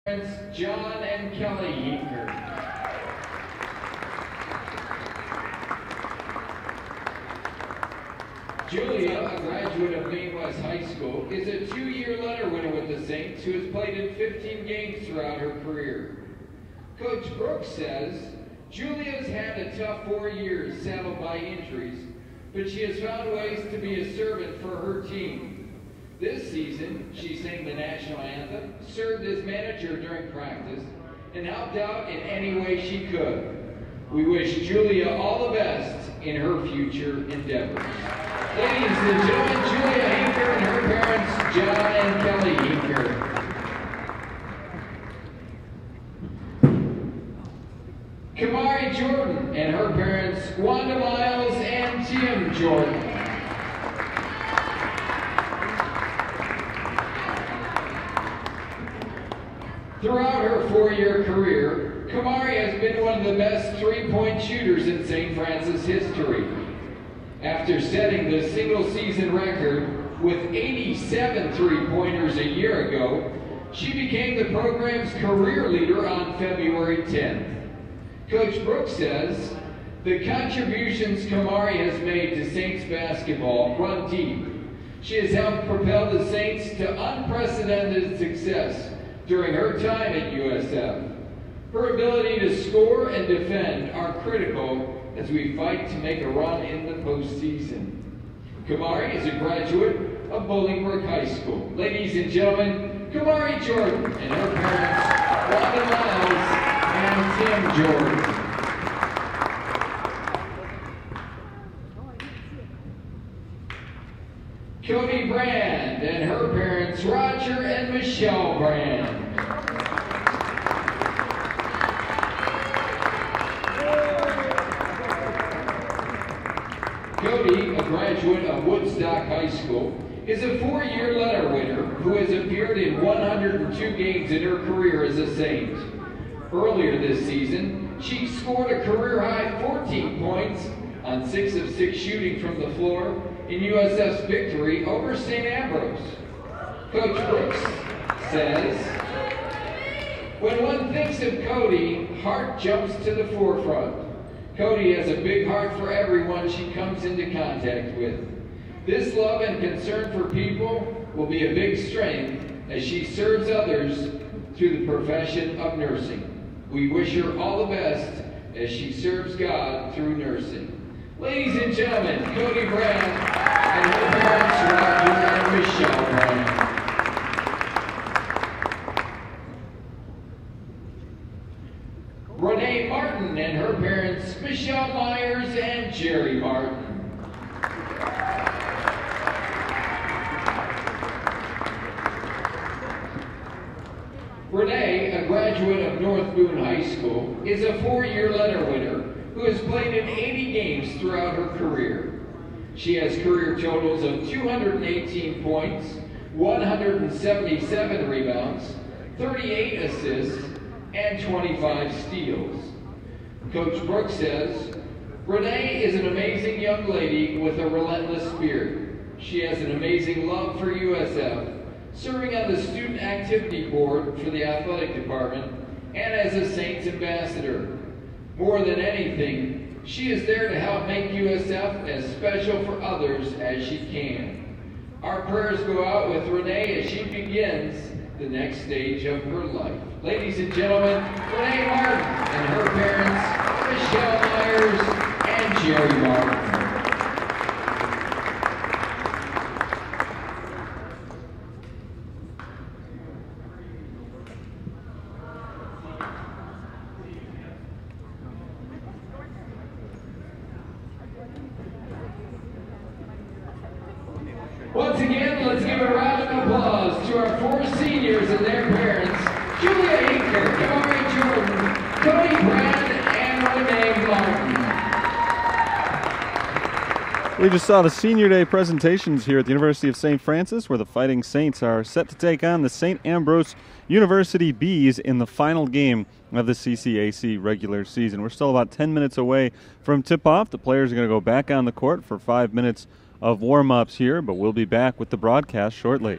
John and Kelly Hinker. Julia, a graduate of Maine West High School, is a 2-year letter winner with the Saints who has played in 15 games throughout her career. Coach Brooks says, Julia's had a tough 4 years saddled by injuries, but she has found ways to be a servant for her team. This season, she sang the national anthem, served as manager during practice, and helped out in any way she could. We wish Julia all the best in her future endeavors. Ladies and gentlemen, Julia Hinker and her parents, John and Kelly Hinker. Kamari Jordan and her parents, Wanda Miles and Tim Jordan. Throughout her 4-year career, Kamari has been one of the best three-point shooters in St. Francis history. After setting the single-season record with 87 three-pointers a year ago, she became the program's career leader on February 10th. Coach Brooks says, the contributions Kamari has made to Saints basketball run deep. She has helped propel the Saints to unprecedented success during her time at USF. Her ability to score and defend are critical as we fight to make a run in the postseason. Kamari is a graduate of Bolingbrook High School. Ladies and gentlemen, Kamari Jordan and her parents, Wanda Miles and Tim Jordan. Cody Brand and her parents, Roger and Michelle Brand. Cody, a graduate of Woodstock High School, is a 4-year letter winner who has appeared in 102 games in her career as a Saint. Earlier this season, she scored a career-high 14 points on 6 of 6 shooting from the floor in USF's victory over St. Ambrose. Coach Brooks says, when one thinks of Cody, heart jumps to the forefront. Cody has a big heart for everyone she comes into contact with. This love and concern for people will be a big strength as she serves others through the profession of nursing. We wish her all the best as she serves God through nursing. Ladies and gentlemen, Cody Brand and her parents, Roger and Michelle Brand. Renee Martin and her parents, Michelle Myers and Jerry Martin. Renee, a graduate of North Boone High School, is a 4-year letter winner who has played in 80 games throughout her career. She has career totals of 218 points, 177 rebounds, 38 assists, and 25 steals. Coach Brooks says, Renee is an amazing young lady with a relentless spirit. She has an amazing love for USF, serving on the student activity board for the athletic department and as a Saints ambassador. More than anything, she is there to help make USF as special for others as she can. Our prayers go out with Renee as she begins the next stage of her life. Ladies and gentlemen, Renee Martin and her parents, Michelle Myers and Jerry Martin. Once again, let's give a round of applause to our 4 seniors and their parents, Julia Hinker, Kamari Jordan, Cody Brand, and Renee Martin. We just saw the Senior Day presentations here at the University of St. Francis, where the Fighting Saints are set to take on the St. Ambrose University Bees in the final game of the CCAC regular season. We're still about 10 minutes away from tip-off. The players are going to go back on the court for 5 minutes of warm-ups here, but we'll be back with the broadcast shortly.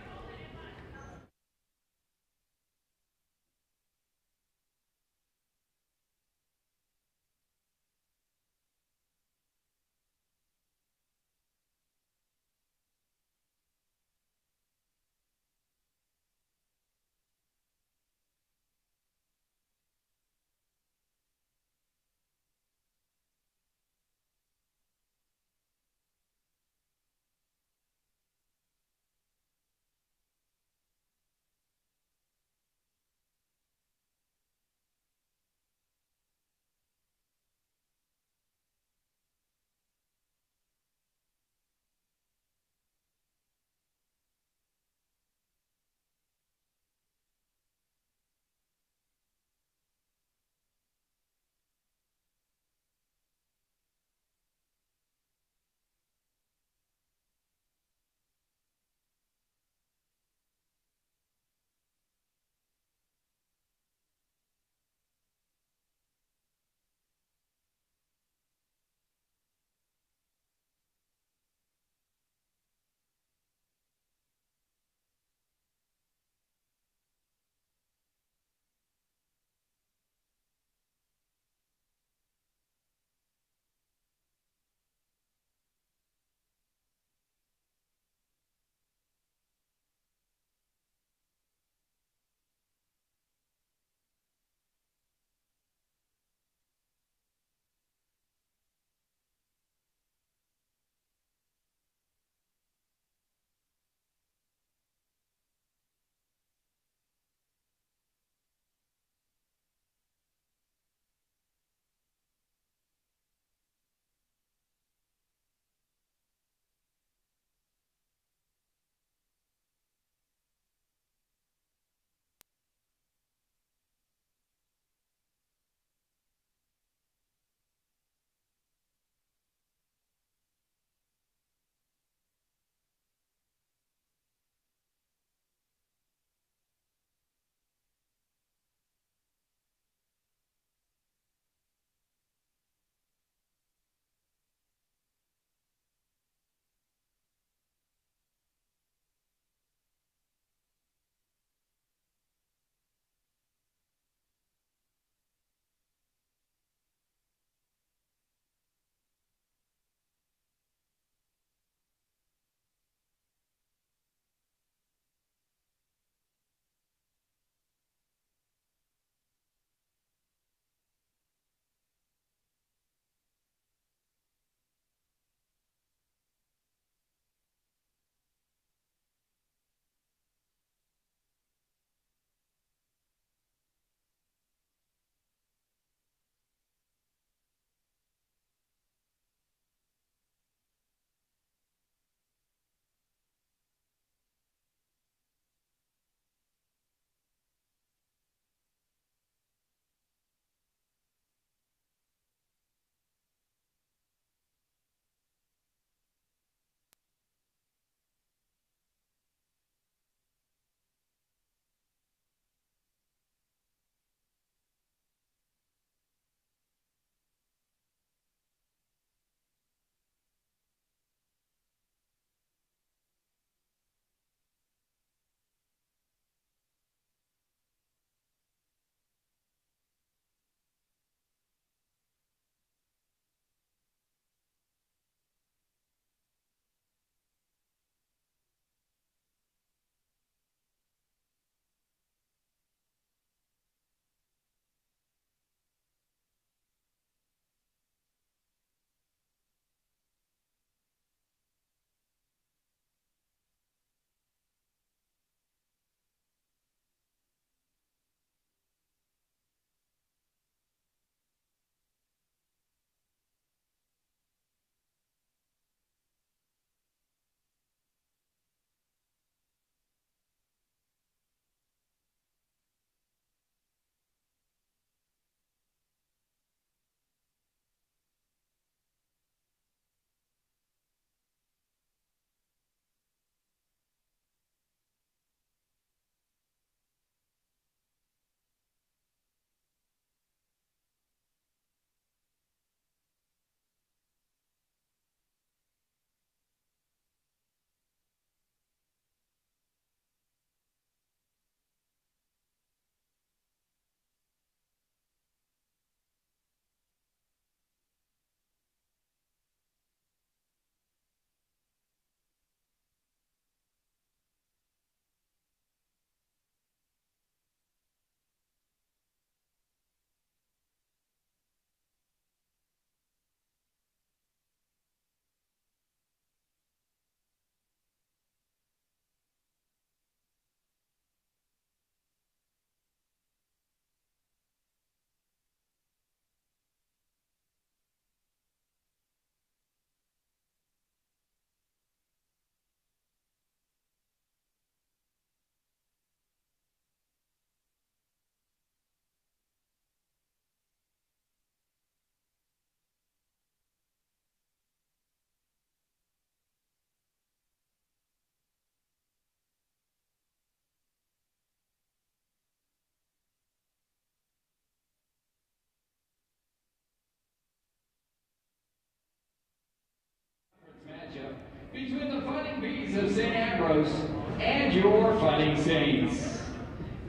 Bees of St. Ambrose, and your Fighting Saints.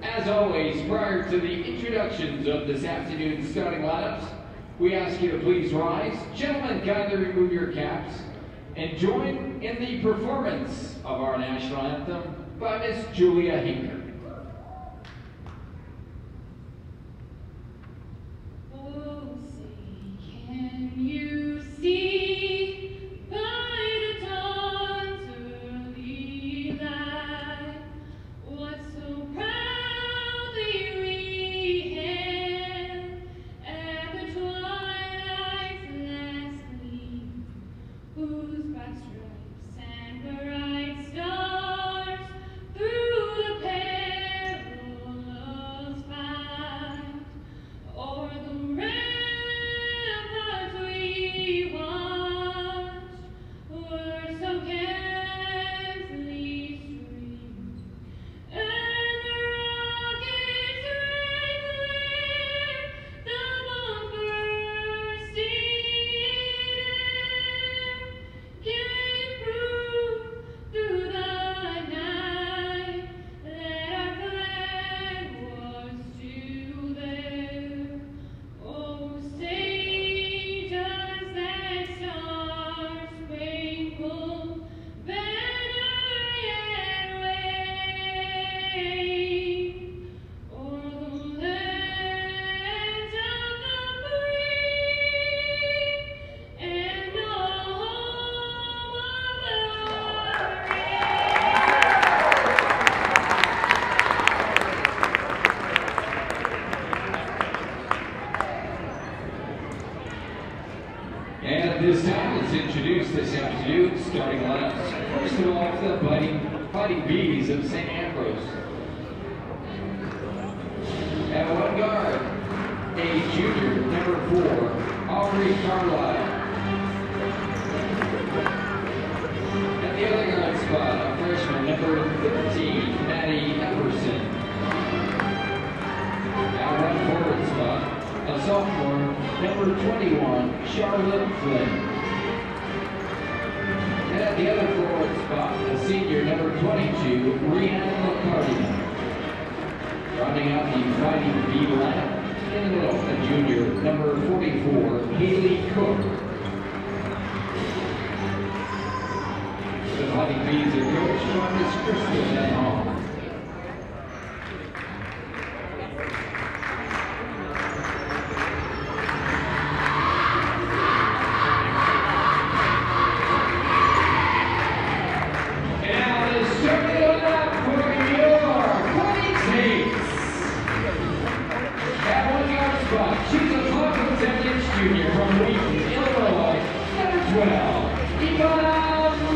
As always, prior to the introductions of this afternoon's starting lineups, we ask you to please rise. Gentlemen, kindly remove your caps and join in the performance of our national anthem by Miss Julia Hinker. Oh, say, can you see by the dawn's early light what so proudly we hailed at the twilight's last gleam, whose bright stripes and bright stars through the perilous fight o'er the ramparts we watched were so gently streamed, and the rockets rang clear, the bombs bursting in air, gave proof through the night that our flag was still there. Oh, say does that star-spangled banner yet wave o'er the lands of the free and the home of the brave? And at this time, let's introduce this afternoon's starting lineups. First of all, for the Fighting Bees of St. Ambrose. At one guard, a junior, number 4, Aubrey Carlisle. At the other guard spot, a freshman, number 13, Maddie Epperson. At one forward spot, a sophomore, number 21, Charlotte Flynn. And at the other forward spot, a senior, number 22, Rhiannon McCarty. Rounding out the Fighting Bee lineup, in the middle, a junior, number 44, Haley Cook. The Fighting Bees are coached by Miss Crystal Van Hall. She's a 5'10" junior from Wheaton, Illinois, number 12, Ivana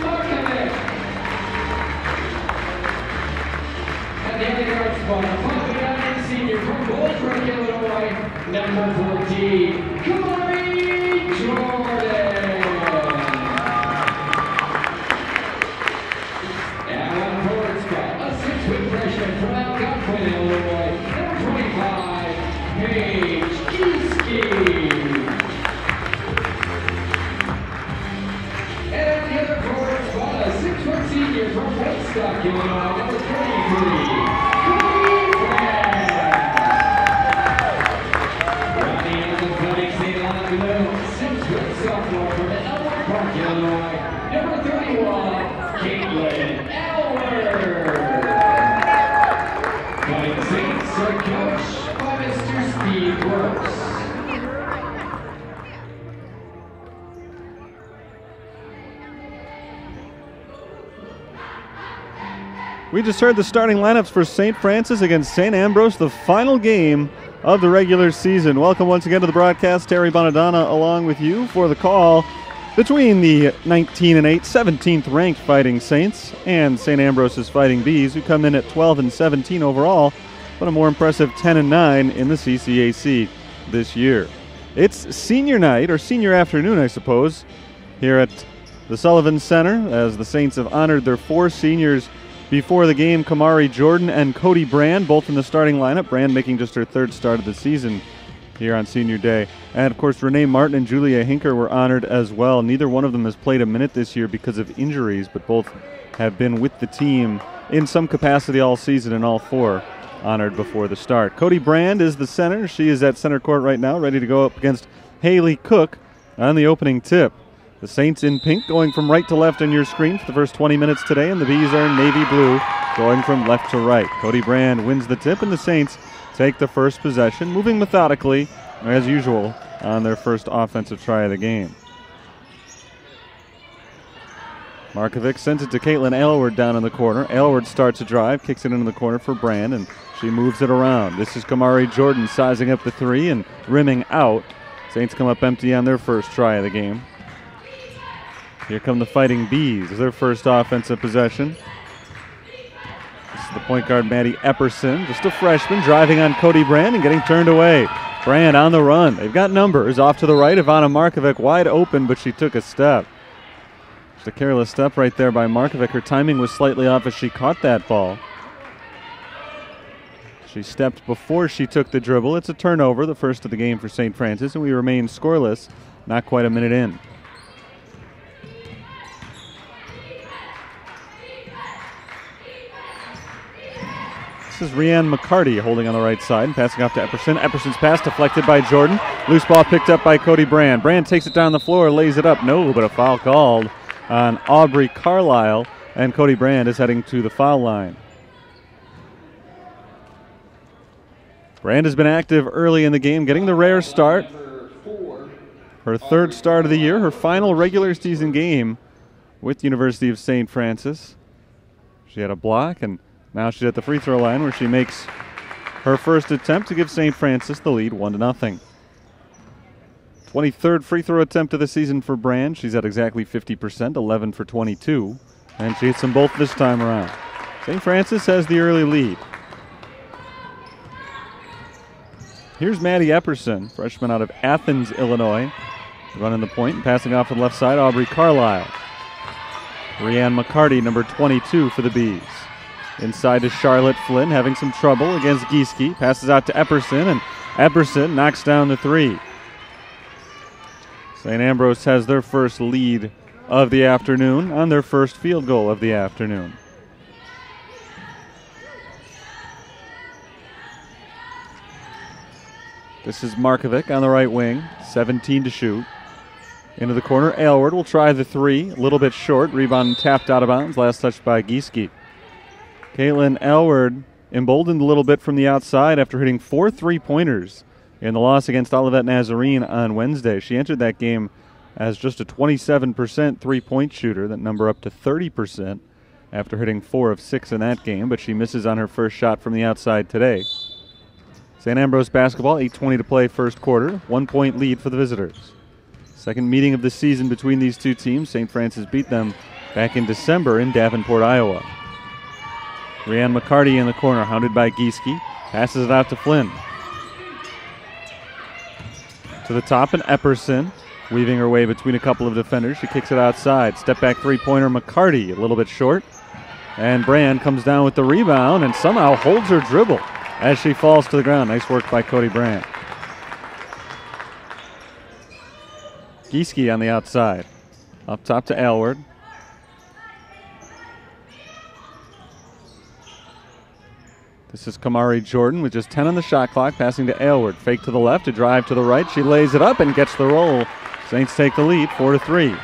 Markovic. At the other guard spot, a 5'9" senior from Goldbrook, Illinois, number 14, Corey Jordan. And on forward spot, a 6-foot freshman from Algonquin, Illinois, number 25, Paige Easky. And at the other forward spot, a 6-foot senior from Woodstock, Illinois, number 23, Cody Brand. Rounding out the Fighting Saints lineup, 6-foot sophomore from Elmwood Park, Illinois, number 31, Caitlin Elwer. Fighting Saints are coached by Mr. Steve Brooks. We just heard the starting lineups for St. Francis against St. Ambrose, the final game of the regular season. Welcome once again to the broadcast. Terry Bonadonna along with you for the call between the 19-8, 17th ranked Fighting Saints and St. Ambrose's Fighting Bees, who come in at 12-17 overall, but a more impressive 10-9 in the CCAC this year. It's senior night, or senior afternoon, I suppose, here at the Sullivan Center, as the Saints have honored their 4 seniors before the game. Kamari Jordan and Cody Brand, both in the starting lineup. Brand making just her 3rd start of the season here on senior day. And, of course, Renee Martin and Julia Hinker were honored as well. Neither one of them has played a minute this year because of injuries, but both have been with the team in some capacity all season, and all 4 honored before the start. Cody Brand is the center. She is at center court right now, ready to go up against Haley Cook on the opening tip. The Saints in pink going from right to left on your screen for the first 20 minutes today, and the Bees are in navy blue going from left to right. Cody Brand wins the tip, and the Saints take the first possession, moving methodically, as usual, on their first offensive try of the game. Markovic sends it to Caitlin Aylward down in the corner. Aylward starts a drive, kicks it into the corner for Brand, and she moves it around. This is Kamari Jordan sizing up the 3 and rimming out. Saints come up empty on their first try of the game. Here come the Fighting Bees, their first offensive possession. This is the point guard, Maddie Epperson, just a freshman, driving on Cody Brand and getting turned away. Brand on the run. They've got numbers. Off to the right, Ivana Markovic wide open, but she took a step. Just a careless step right there by Markovic. Her timing was slightly off as she caught that ball. She stepped before she took the dribble. It's a turnover, the first of the game for St. Francis, and we remain scoreless, not quite a minute in. This is Rhiann McCarty holding on the right side and passing off to Epperson. Epperson's pass deflected by Jordan. Loose ball picked up by Cody Brand. Brand takes it down the floor, lays it up. No, but a foul called on Aubrey Carlisle, and Cody Brand is heading to the foul line. Brand has been active early in the game, getting the rare start. Her 3rd start of the year, her final regular season game with University of St. Francis. She had a block, and now she's at the free throw line where she makes her first attempt to give St. Francis the lead 1-0. 23rd free throw attempt of the season for Brand. She's at exactly 50%, 11 for 22, and she hits them both this time around. St. Francis has the early lead. Here's Maddie Epperson, freshman out of Athens, Illinois, running the point and passing off to the left side, Aubrey Carlisle. Rhiann McCarty, number 22 for the Bees. Inside to Charlotte Flynn, having some trouble against Gieske. Passes out to Epperson, and Epperson knocks down the 3. St. Ambrose has their first lead of the afternoon on their first field goal of the afternoon. This is Markovic on the right wing, 17 to shoot. Into the corner, Aylward will try the 3, a little bit short. Rebound tapped out of bounds, last touched by Gieske. Caitlin Aylward emboldened a little bit from the outside after hitting 4 3-pointers in the loss against Olivet Nazarene on Wednesday. She entered that game as just a 27% three-point shooter, that number up to 30% after hitting 4 of 6 in that game, but she misses on her first shot from the outside today. St. Ambrose basketball, 8:20 to play first quarter, 1-point lead for the visitors. Second meeting of the season between these two teams. St. Francis beat them back in December in Davenport, Iowa. Rhiann McCarty in the corner, hounded by Gieske. Passes it out to Flynn. To the top, and Epperson weaving her way between a couple of defenders. She kicks it outside. Step back 3-pointer, McCarty a little bit short. And Brand comes down with the rebound and somehow holds her dribble as she falls to the ground. Nice work by Cody Brand. Gieske on the outside. Up top to Aylward. This is Kamari Jordan with just 10 on the shot clock, passing to Aylward. Fake to the left, a drive to the right. She lays it up and gets the roll. Saints take the lead, 4-3.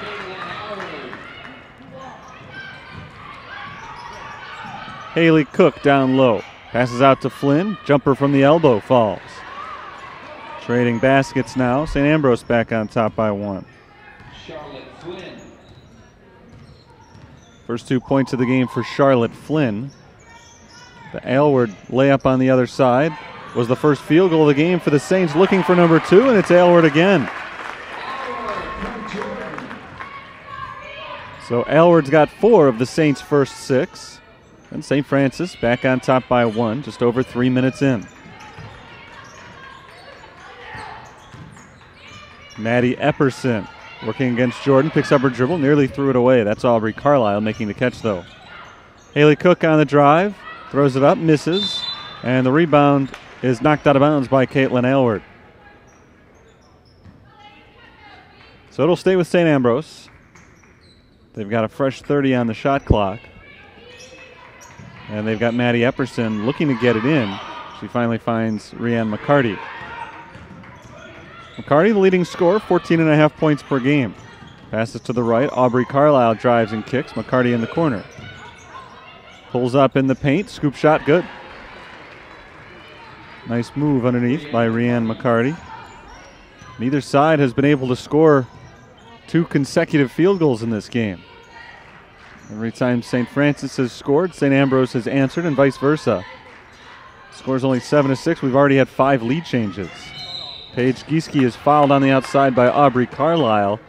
Haley Cook down low. Passes out to Flynn. Jumper from the elbow falls. Trading baskets now. St. Ambrose back on top by 1. Charlotte Flynn. First 2 points of the game for Charlotte Flynn. The Aylward layup on the other side was the first field goal of the game for the Saints, looking for number 2, and it's Aylward again. So Aylward's got 4 of the Saints' first 6. And St. Francis back on top by 1, just over 3 minutes in. Maddie Epperson working against Jordan, picks up her dribble, nearly threw it away. That's Aubrey Carlisle making the catch, though. Haley Cook on the drive, throws it up, misses, and the rebound is knocked out of bounds by Caitlin Aylward. So it'll stay with St. Ambrose. They've got a fresh 30 on the shot clock. And they've got Maddie Epperson looking to get it in. She finally finds Rianne McCarty. McCarty, the leading scorer, 14.5 points per game. Passes to the right. Aubrey Carlisle drives and kicks. McCarty in the corner. Pulls up in the paint. Scoop shot, good. Nice move underneath by Rianne McCarty. Neither side has been able to score 2 consecutive field goals in this game. Every time St. Francis has scored, St. Ambrose has answered, and vice versa. Score's only 7-6. We've already had 5 lead changes. Paige Gieske is fouled on the outside by Aubrey Carlisle.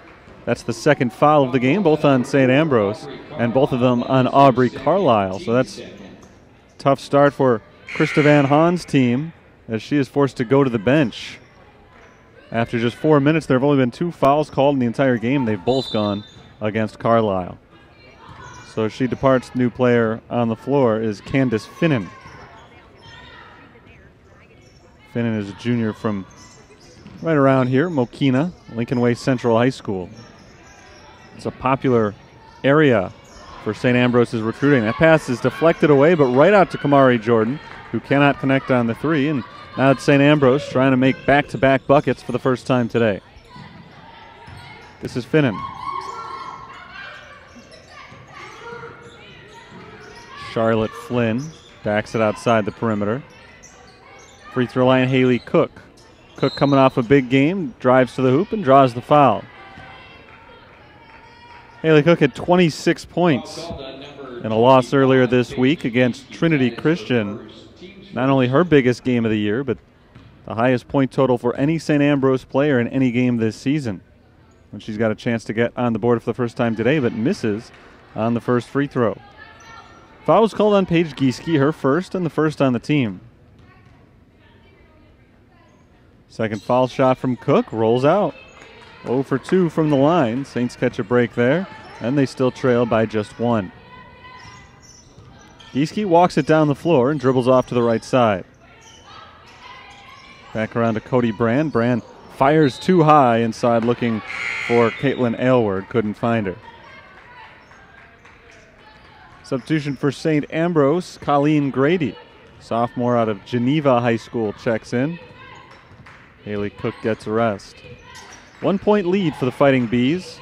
That's the second foul of the game, both on St. Ambrose, and both of them on Aubrey Carlisle. So that's a tough start for Krista Van Haan's team, as she is forced to go to the bench. After just 4 minutes, there have only been 2 fouls called in the entire game. They've both gone against Carlisle. So she departs. New player on the floor is Candace Finnan. Finnan is a junior from right around here, Mokina, Lincoln Way Central High School. It's a popular area for St. Ambrose's recruiting. That pass is deflected away, but right out to Kamari Jordan, who cannot connect on the 3. And now it's St. Ambrose trying to make back-to-back buckets for the first time today. This is Finnan. Charlotte Flynn backs it outside the perimeter. Free throw line, Haley Cook. Cook coming off a big game, drives to the hoop and draws the foul. Haley Cook had 26 points in a loss earlier this week against Trinity Christian. Not only her biggest game of the year, but the highest point total for any St. Ambrose player in any game this season. And she's got a chance to get on the board for the first time today, but misses on the first free throw. Foul was called on Paige Gieske, her first and the first on the team. Second foul shot from Cook, rolls out. 0 for 2 from the line. Saints catch a break there, and they still trail by just 1. Gieske walks it down the floor and dribbles off to the right side. Back around to Cody Brand. Brand fires too high inside looking for Caitlin Aylward. Couldn't find her. Substitution for St. Ambrose, Colleen Grady. Sophomore out of Geneva High School checks in. Haley Cook gets a rest. 1 point lead for the Fighting Bees.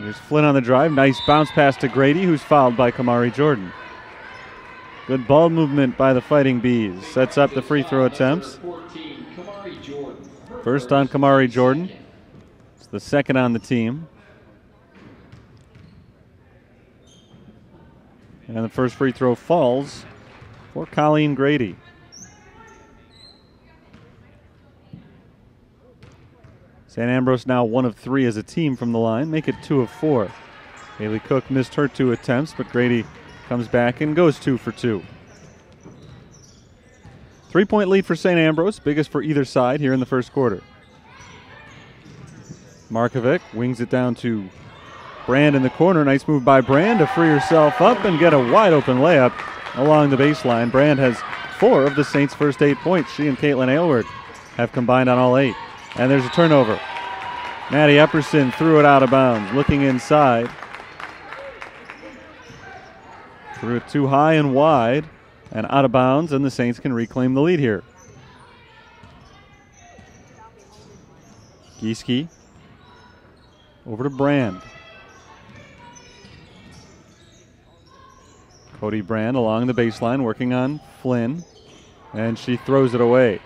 There's Flynn on the drive. Nice bounce pass to Grady, who's fouled by Kamari Jordan. Good ball movement by the Fighting Bees. Sets up the free throw attempts. First on Kamari Jordan. It's the second on the team. And the first free throw falls for Colleen Grady. St. Ambrose now 1 of 3 as a team from the line. Make it 2 of 4. Haley Cook missed her 2 attempts, but Grady comes back and goes 2 for 2. 3-point lead for St. Ambrose, biggest for either side here in the first quarter. Markovic wings it down to Brand in the corner. Nice move by Brand to free herself up and get a wide open layup along the baseline. Brand has 4 of the Saints' first 8 points. She and Caitlin Aylward have combined on all 8. And there's a turnover. Maddie Epperson threw it out of bounds. Looking inside. Threw it too high and wide and out of bounds, and the Saints can reclaim the lead here. Gieske over to Brand. Cody Brand along the baseline working on Flynn, and she throws it away.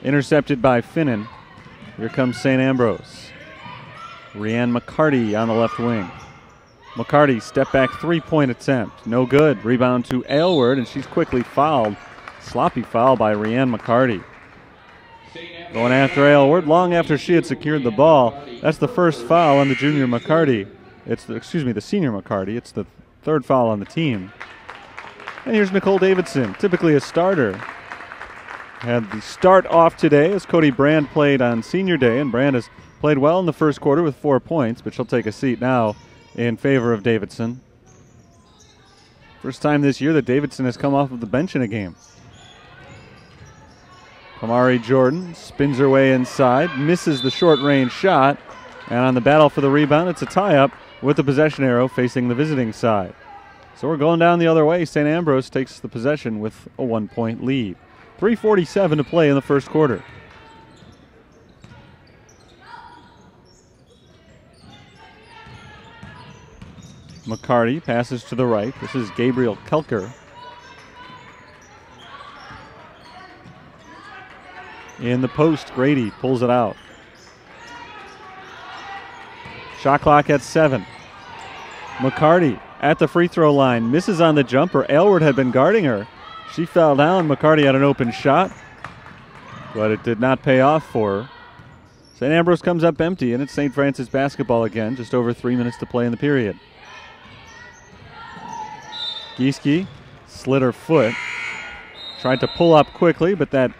Intercepted by Finnan. Here comes St. Ambrose. Rianne McCarty on the left wing. McCarty, step back 3-point attempt. No good. Rebound to Aylward, and she's quickly fouled. Sloppy foul by Rianne McCarty. Going after Aylward long after she had secured the ball. That's the first foul on the junior McCarty. The senior McCarty. It's the 3rd foul on the team. And here's Nicole Davidson, typically a starter. Had the start off today as Cody Brand played on senior day, and Brand has played well in the first quarter with 4 points, but she'll take a seat now in favor of Davidson. First time this year that Davidson has come off of the bench in a game. Kamari Jordan spins her way inside, misses the short-range shot, and on the battle for the rebound, it's a tie-up with the possession arrow facing the visiting side. So we're going down the other way. St. Ambrose takes the possession with a 1-point lead. 3:47 to play in the first quarter. McCarty passes to the right. This is Gabriel Kelker. In the post, Grady pulls it out. Shot clock at 7. McCarty at the free throw line, misses on the jumper. Aylward had been guarding her. She fell down. McCarty had an open shot, but it did not pay off for her. St. Ambrose comes up empty, and it's St. Francis basketball again, just over 3 minutes to play in the period. Gieske slid her foot. Tried to pull up quickly, but that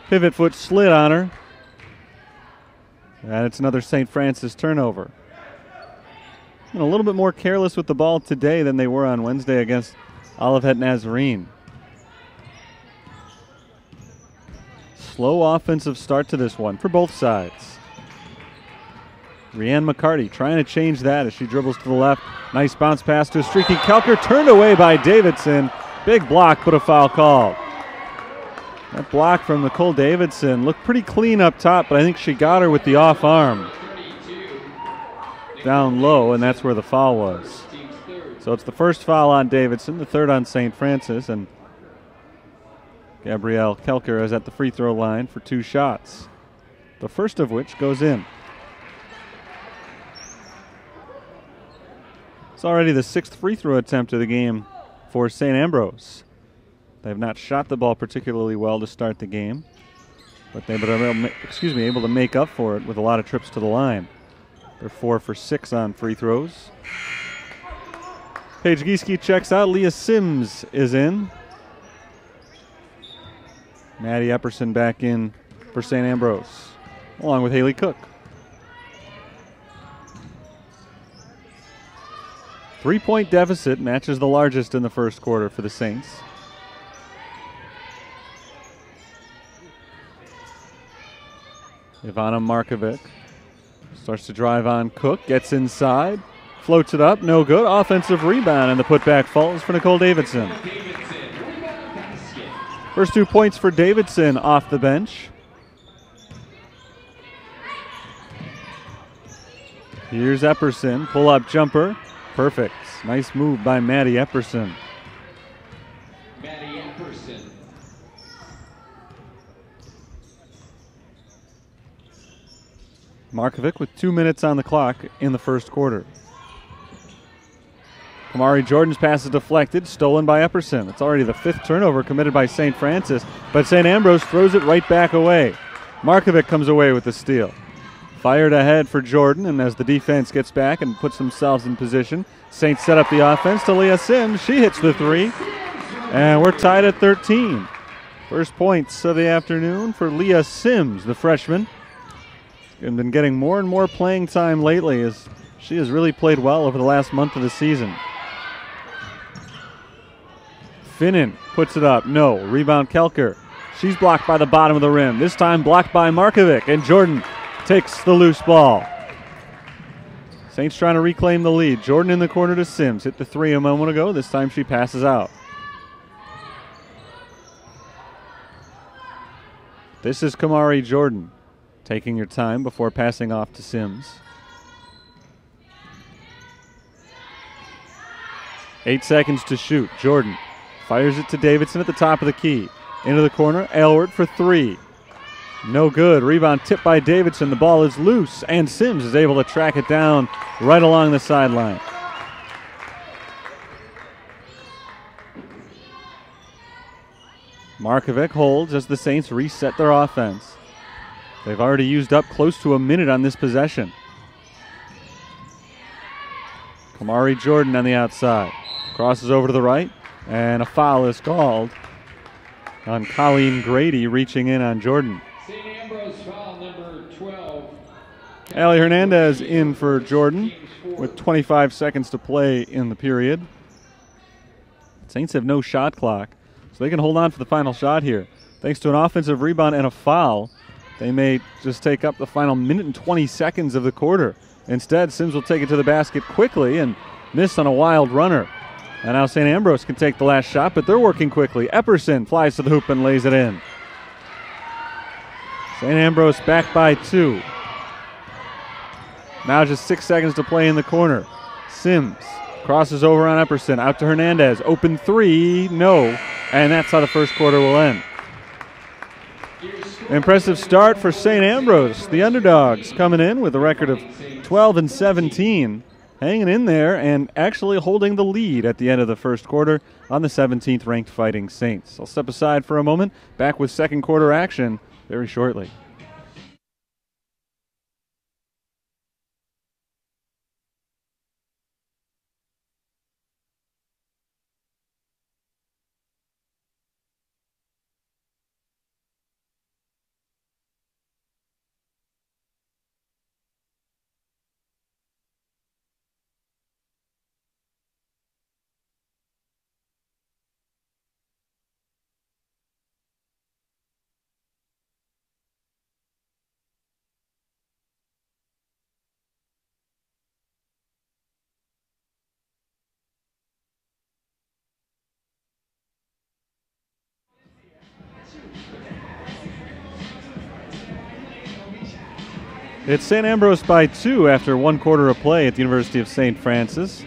pivot foot slid on her. And it's another St. Francis turnover. And a little bit more careless with the ball today than they were on Wednesday against Olivet Nazarene. Slow offensive start to this one for both sides. Rhianne McCarty trying to change that as she dribbles to the left. Nice bounce pass to a streaking Kelker, turned away by Davidson. Big block, but a foul called. That block from Nicole Davidson looked pretty clean up top, but I think she got her with the off arm down low, and that's where the foul was. So it's the first foul on Davidson, the third on St. Francis, and Gabrielle Kelker is at the free throw line for 2 shots, the first of which goes in. It's already the 6th free throw attempt of the game for St. Ambrose. They have not shot the ball particularly well to start the game, but they've been able to make up for it with a lot of trips to the line. They're 4 for 6 on free throws. Paige Gieske checks out. Leah Sims is in. Maddie Epperson back in for St. Ambrose, along with Haley Cook. 3-point deficit matches the largest in the first quarter for the Saints. Ivana Markovic starts to drive on Cook, gets inside, floats it up, no good. Offensive rebound, and the putback falls for Nicole Davidson. First 2 points for Davidson off the bench. Here's Epperson, pull-up jumper, perfect. Nice move by Maddie Epperson. Maddie Epperson. Markovic with 2 minutes on the clock in the first quarter. Kamari Jordan's pass is deflected, stolen by Epperson. It's already the 5th turnover committed by St. Francis, but St. Ambrose throws it right back away. Markovic comes away with the steal. Fired ahead for Jordan, and as the defense gets back and puts themselves in position, Saints set up the offense to Leah Sims. She hits the 3, and we're tied at 13. First points of the afternoon for Leah Sims, the freshman. And been getting more and more playing time lately as she has really played well over the last month of the season. Finnan puts it up. No. Rebound Kelker. She's blocked by the bottom of the rim. This time blocked by Markovic, and Jordan takes the loose ball. Saints trying to reclaim the lead. Jordan in the corner to Sims. Hit the 3 a moment ago. This time she passes out. This is Kamari Jordan. Taking your time before passing off to Sims. 8 seconds to shoot. Jordan fires it to Davidson at the top of the key. Into the corner, Aylward for 3. No good. Rebound tipped by Davidson. The ball is loose, and Sims is able to track it down right along the sideline. Markovic holds as the Saints reset their offense. They've already used up close to a minute on this possession. Kamari Jordan on the outside. Crosses over to the right, and a foul is called on Colleen Grady reaching in on Jordan. St. Ambrose foul number 12. Allie Hernandez in for Jordan with 25 seconds to play in the period. Saints have no shot clock, so they can hold on for the final shot here. Thanks to an offensive rebound and a foul, they may just take up the final minute and 20 seconds of the quarter. Instead, Sims will take it to the basket quickly and miss on a wild runner. And now St. Ambrose can take the last shot, but they're working quickly. Epperson flies to the hoop and lays it in. St. Ambrose back by 2. Now just 6 seconds to play in the corner. Sims crosses over on Epperson, out to Hernandez. Open 3, no. And that's how the first quarter will end. Impressive start for St. Ambrose. The underdogs coming in with a record of 12-17. Hanging in there and actually holding the lead at the end of the first quarter on the 17th ranked Fighting Saints. I'll step aside for a moment. Back with second quarter action very shortly. It's St. Ambrose by 2 after 1 quarter of play at the University of St. Francis.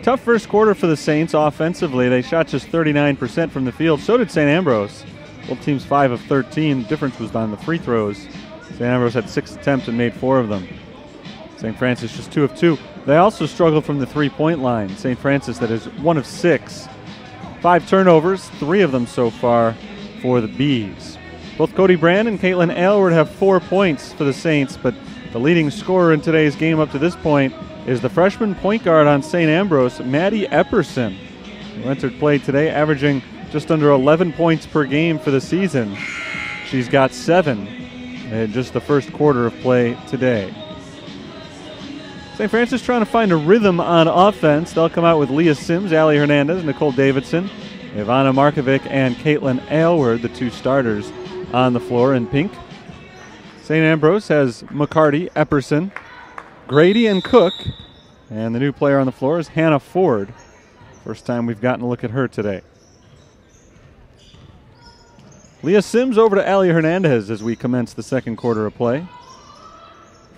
Tough first quarter for the Saints offensively. They shot just 39% from the field. So did St. Ambrose. Both teams 5 of 13. The difference was on the free throws. St. Ambrose had 6 attempts and made 4 of them. St. Francis just 2 of 2. They also struggled from the three-point line. St. Francis, that is 1 of 6. 5 turnovers, 3 of them so far for the Bees. Both Cody Brand and Caitlin Aylward have 4 points for the Saints, but the leading scorer in today's game up to this point is the freshman point guard on St. Ambrose, Maddie Epperson, who entered play today, averaging just under 11 points per game for the season. She's got 7 in just the first quarter of play today. St. Francis trying to find a rhythm on offense. They'll come out with Leah Sims, Allie Hernandez, Nicole Davidson, Ivana Markovic, and Caitlin Aylward, the 2 starters on the floor in pink. St. Ambrose has McCarty, Epperson, Grady, and Cook. And the new player on the floor is Hannah Ford. First time we've gotten a look at her today. Leah Sims over to Allie Hernandez as we commence the second quarter of play.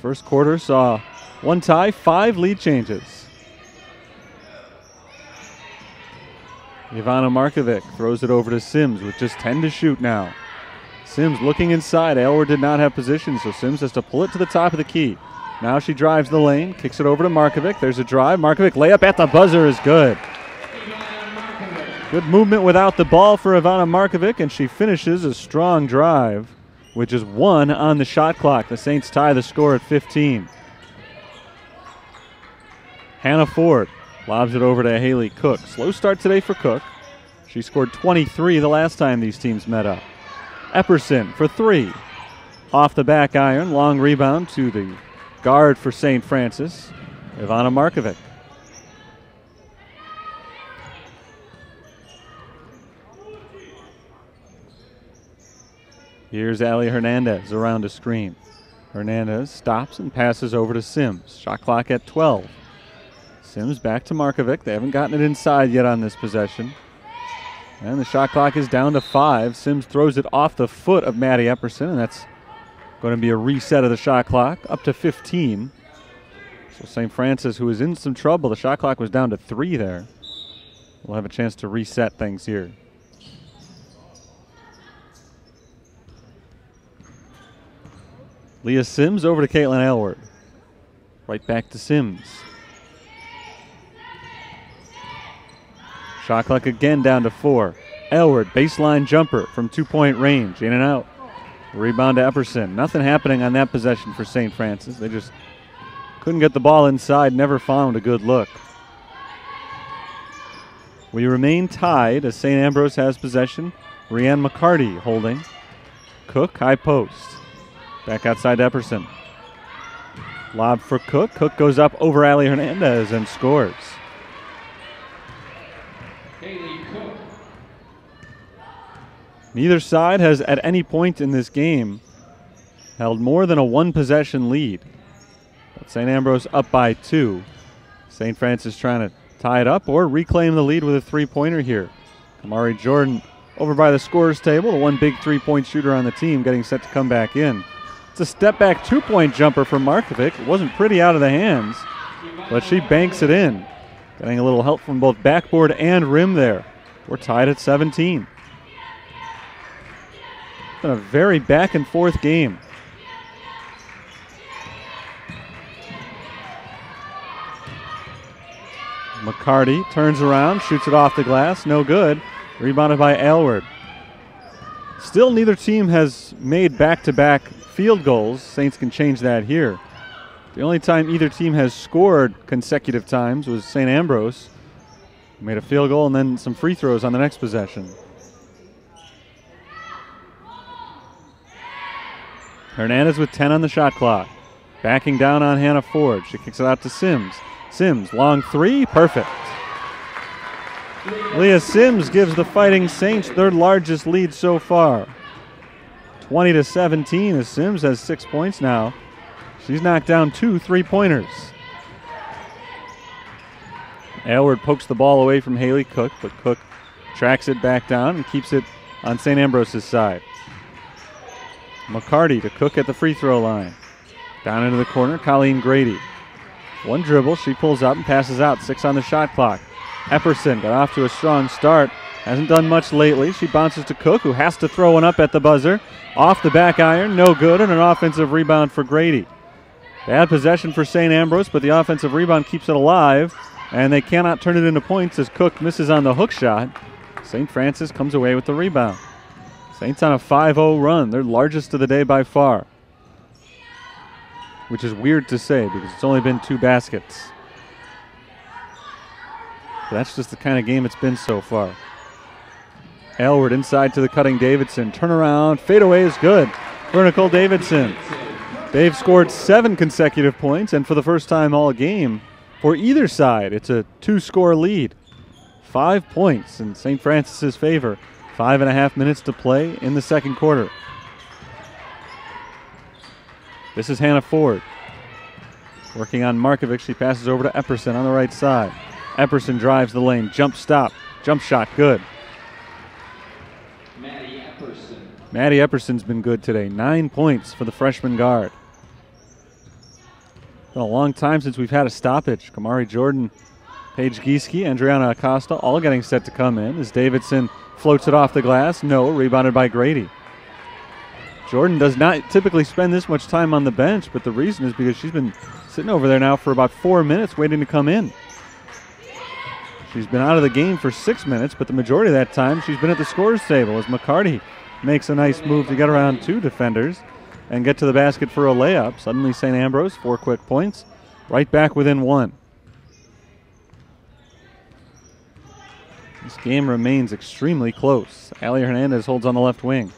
First quarter saw 1 tie, 5 lead changes. Ivana Markovic throws it over to Sims with just 10 to shoot now. Sims looking inside. Aylward did not have position, so Sims has to pull it to the top of the key. Now she drives the lane, kicks it over to Markovic. There's a drive. Markovic layup at the buzzer is good. Good movement without the ball for Ivana Markovic, and she finishes a strong drive, which is 1 on the shot clock. The Saints tie the score at 15. Hannah Ford lobs it over to Haley Cook. Slow start today for Cook. She scored 23 the last time these teams met up. Epperson for 3. Off the back iron, long rebound to the guard for St. Francis, Ivana Markovic. Here's Allie Hernandez around a screen. Hernandez stops and passes over to Sims. Shot clock at 12. Sims back to Markovic. They haven't gotten it inside yet on this possession. And the shot clock is down to 5. Sims throws it off the foot of Maddie Epperson, and that's going to be a reset of the shot clock up to 15. So St. Francis, who is in some trouble, the shot clock was down to 3 there. We'll have a chance to reset things here. Leah Sims over to Caitlin Aylward. Right back to Sims. Shot clock again down to 4. Aylward, baseline jumper from 2-point range, in and out. Rebound to Epperson. Nothing happening on that possession for St. Francis. They just couldn't get the ball inside, never found a good look. We remain tied as St. Ambrose has possession. Rianne McCarty holding. Cook, high post. Back outside to Epperson. Lob for Cook. Cook goes up over Allie Hernandez and scores. Neither side has at any point in this game held more than a 1-possession lead. But St. Ambrose up by 2. St. Francis trying to tie it up or reclaim the lead with a three-pointer here. Kamari Jordan over by the scorer's table, the one big three-point shooter on the team, getting set to come back in. It's a step-back two-point jumper for Markovic. It wasn't pretty out of the hands, but she banks it in. Getting a little help from both backboard and rim there. We're tied at 17. It's been a very back-and-forth game. McCarty turns around, shoots it off the glass, no good. Rebounded by Aylward. Still, neither team has made back-to-back field goals. Saints can change that here. The only time either team has scored consecutive times was St. Ambrose. Made a field goal and then some free throws on the next possession. Hernandez with 10 on the shot clock. Backing down on Hannah Ford. She kicks it out to Sims. Sims, long three, perfect. Leah Sims gives the Fighting Saints their largest lead so far. 20-17 as Sims has 6 points now. She's knocked down 2 3-pointers. Aylward pokes the ball away from Haley Cook, but Cook tracks it back down and keeps it on St. Ambrose's side. McCarty to Cook at the free throw line. Down into the corner, Colleen Grady. One dribble, she pulls up and passes out. 6 on the shot clock. Epperson got off to a strong start. Hasn't done much lately. She bounces to Cook, who has to throw one up at the buzzer. Off the back iron, no good, and an offensive rebound for Grady. Bad possession for St. Ambrose, but the offensive rebound keeps it alive, and they cannot turn it into points as Cook misses on the hook shot. St. Francis comes away with the rebound. Saints on a 5-0 run, their largest of the day by far. Which is weird to say because it's only been 2 baskets. But that's just the kind of game it's been so far. Aylward inside to the cutting Davidson. Turnaround, fadeaway is good for Nicole Davidson. They've scored 7 consecutive points, and for the first time all game, for either side, it's a 2-score lead. 5 points in St. Francis's favor. 5.5 minutes to play in the second quarter. This is Hannah Ford. Working on Markovic, she passes over to Epperson on the right side. Epperson drives the lane, jump stop, jump shot, good. Maddie Epperson's been good today. 9 points for the freshman guard. Been a long time since we've had a stoppage. Kamari Jordan, Paige Gieske, Andriana Acosta all getting set to come in as Davidson floats it off the glass. No, rebounded by Grady. Jordan does not typically spend this much time on the bench, but the reason is because she's been sitting over there now for about 4 minutes waiting to come in. She's been out of the game for 6 minutes, but the majority of that time she's been at the scorer's table as McCarty makes a nice move to get around 2 defenders and get to the basket for a layup. Suddenly St. Ambrose, 4 quick points, right back within 1. This game remains extremely close. Allie Hernandez holds on the left wing.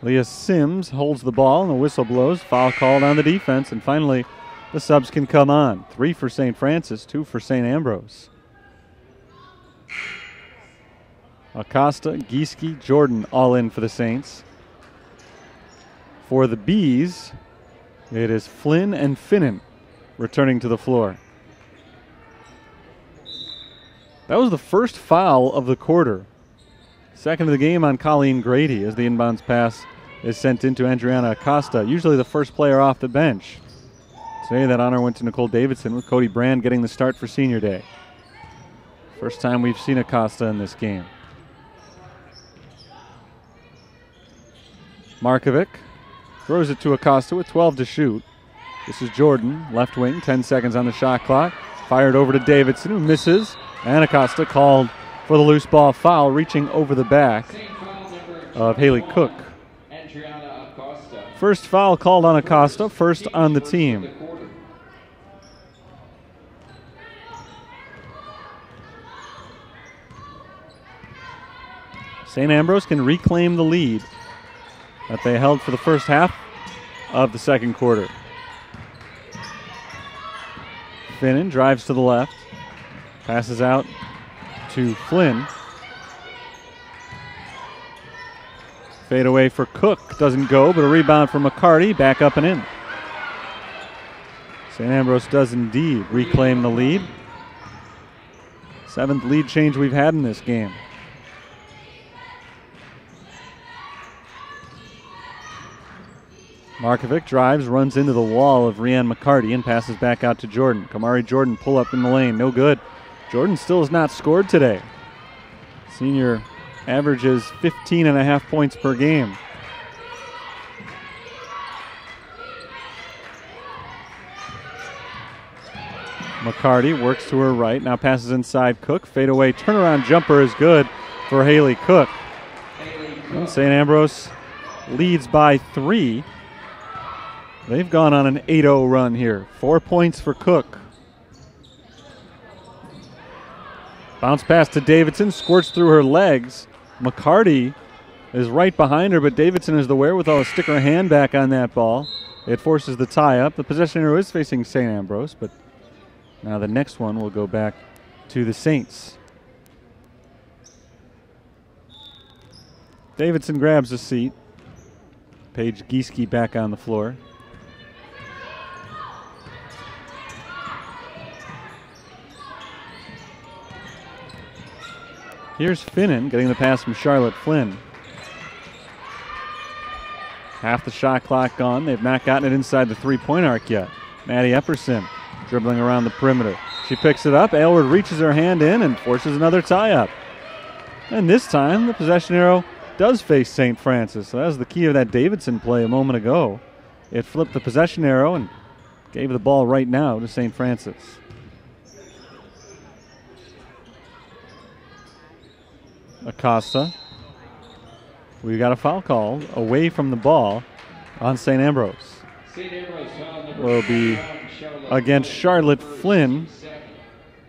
Leah Sims holds the ball and the whistle blows. Foul called on the defense, and finally the subs can come on. 3 for St. Francis, 2 for St. Ambrose. Acosta, Gieske, Jordan all in for the Saints. For the Bees, it is Flynn and Finnan returning to the floor. That was the first foul of the quarter. Second of the game on Colleen Grady as the inbounds pass is sent into Andriana Acosta, usually the first player off the bench. Today that honor went to Nicole Davidson, with Cody Brand getting the start for senior day. First time we've seen Acosta in this game. Markovic throws it to Acosta with 12 to shoot. This is Jordan, left wing, 10 seconds on the shot clock. Fired over to Davidson, who misses, and Acosta called for the loose ball foul, reaching over the back of Haley Cook. First foul called on Acosta, first on the team. St. Ambrose can reclaim the lead that they held for the first half of the second quarter. Finnan drives to the left, passes out to Flynn. Fade away for Cook, doesn't go, but a rebound from McCarty, back up and in. St. Ambrose does indeed reclaim the lead. 7th lead change we've had in this game. Markovic drives, runs into the wall of Rianne McCarty and passes back out to Jordan. Kamari Jordan pull up in the lane, no good. Jordan still has not scored today. Senior averages 15.5 points per game. McCarty works to her right, now passes inside Cook. Fadeaway turnaround jumper is good for Haley Cook. And St. Ambrose leads by 3. They've gone on an 8-0 run here. 4 points for Cook. Bounce pass to Davidson, squirts through her legs. McCarty is right behind her, but Davidson has the wherewithal to stick her hand back on that ball. It forces the tie-up. The possession arrow is facing St. Ambrose, but now the next one will go back to the Saints. Davidson grabs a seat. Paige Gieske back on the floor. Here's Finnan getting the pass from Charlotte Flynn. Half the shot clock gone. They've not gotten it inside the three-point arc yet. Maddie Epperson dribbling around the perimeter. She picks it up. Aylward reaches her hand in and forces another tie-up. And this time, the possession arrow does face St. Francis. So that was the key of that Davidson play a moment ago. It flipped the possession arrow and gave the ball right now to St. Francis. Acosta. We've got a foul call away from the ball on St. Ambrose. Will be against Charlotte Flynn,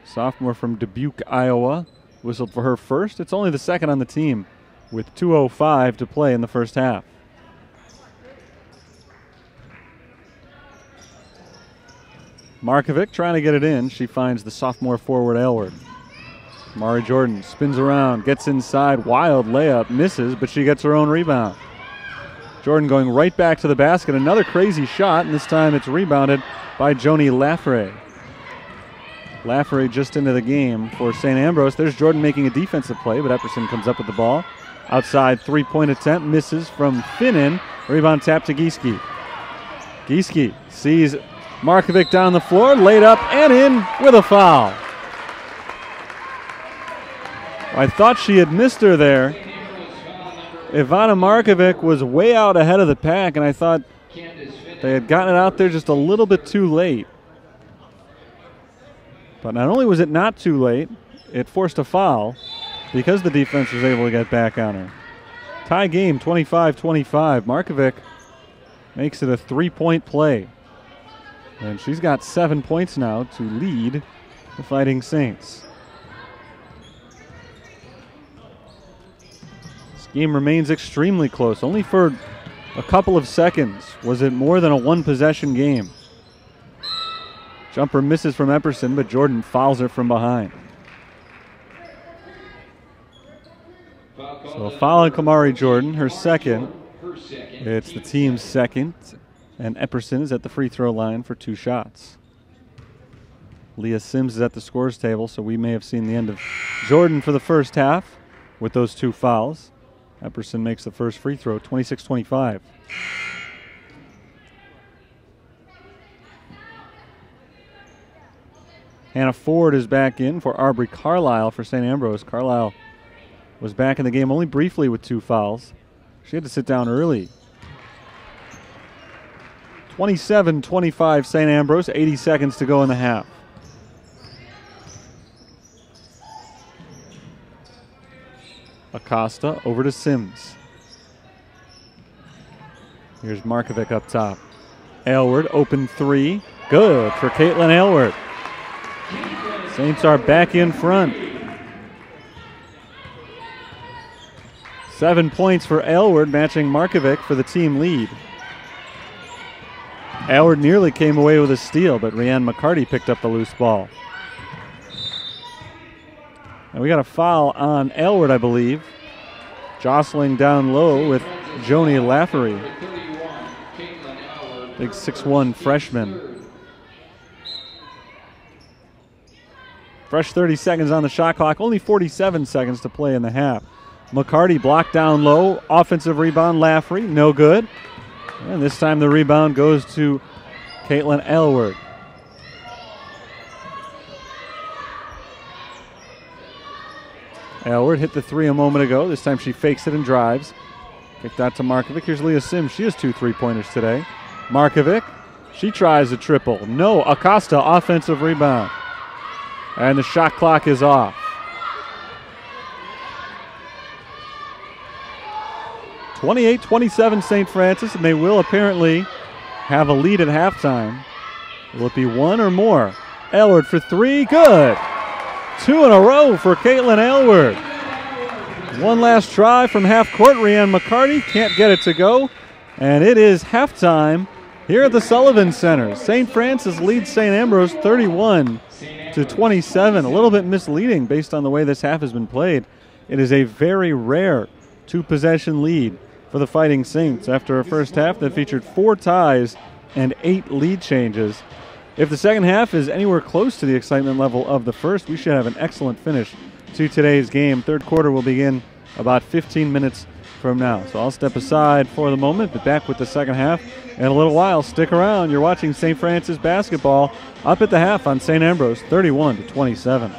sophomore from Dubuque, Iowa. Whistled for her first. It's only the second on the team with 2:05 to play in the first half. Markovic trying to get it in. She finds the sophomore forward Aylward. Mari Jordan spins around, gets inside, wild layup, misses, but she gets her own rebound. Jordan going right back to the basket, another crazy shot, and this time it's rebounded by Joni Laffrey. Laffrey just into the game for St. Ambrose. There's Jordan making a defensive play, but Epperson comes up with the ball. Outside three-point attempt, misses from Finnan. Rebound tap to Gieske. Gieske sees Markovic down the floor, laid up and in with a foul. I thought she had missed her there. Ivana Markovic was way out ahead of the pack, and I thought they had gotten it out there just a little bit too late. But not only was it not too late, it forced a foul because the defense was able to get back on her. Tie game, 25-25. Markovic makes it a three-point play. And she's got 7 points now to lead the Fighting Saints. This game remains extremely close. Only for a couple of seconds was it more than a one-possession game. Jumper misses from Epperson, but Jordan fouls her from behind. So a foul on Kamari Jordan, her second. It's the team's second, and Epperson is at the free throw line for 2 shots. Leah Sims is at the scores table, so we may have seen the end of Jordan for the first half with those 2 fouls. Epperson makes the first free throw, 26-25. Hannah Ford is back in for Aubrey Carlisle for St. Ambrose. Carlisle was back in the game only briefly with 2 fouls. She had to sit down early. 27-25 St. Ambrose, 80 seconds to go in the half. Acosta over to Sims. Here's Markovic up top. Aylward, open 3. Good for Caitlin Aylward. Saints are back in front. 7 points for Aylward, matching Markovic for the team lead. Aylward nearly came away with a steal, but Rianne McCarty picked up the loose ball. And we got a foul on Aylward, I believe. Jostling down low with Joni Laffrey. Big 6'1" freshman. Fresh 30 seconds on the shot clock, only 47 seconds to play in the half. McCarty blocked down low, offensive rebound, Laffrey, no good. And this time the rebound goes to Caitlin Aylward. Aylward hit the three a moment ago. This time she fakes it and drives. Kicked out to Markovic. Here's Leah Sims. She has 2 3-pointers today. Markovic, she tries a triple. No, Acosta, offensive rebound. And the shot clock is off. 28-27 St. Francis, and they will apparently have a lead at halftime. Will it be one or more? Aylward for 3, good. 2 in a row for Caitlin Aylward. One last try from half court. Rhiann McCarty can't get it to go. And it is halftime here at the Sullivan Center. St. Francis leads St. Ambrose 31-27. A little bit misleading based on the way this half has been played. It is a very rare 2-possession lead for the Fighting Saints after a first half that featured 4 ties and 8 lead changes. If the second half is anywhere close to the excitement level of the first, we should have an excellent finish to today's game. Third quarter will begin about 15 minutes from now. So I'll step aside for the moment, but back with the second half in a little while. Stick around. You're watching St. Francis basketball up at the half on St. Ambrose, 31-27.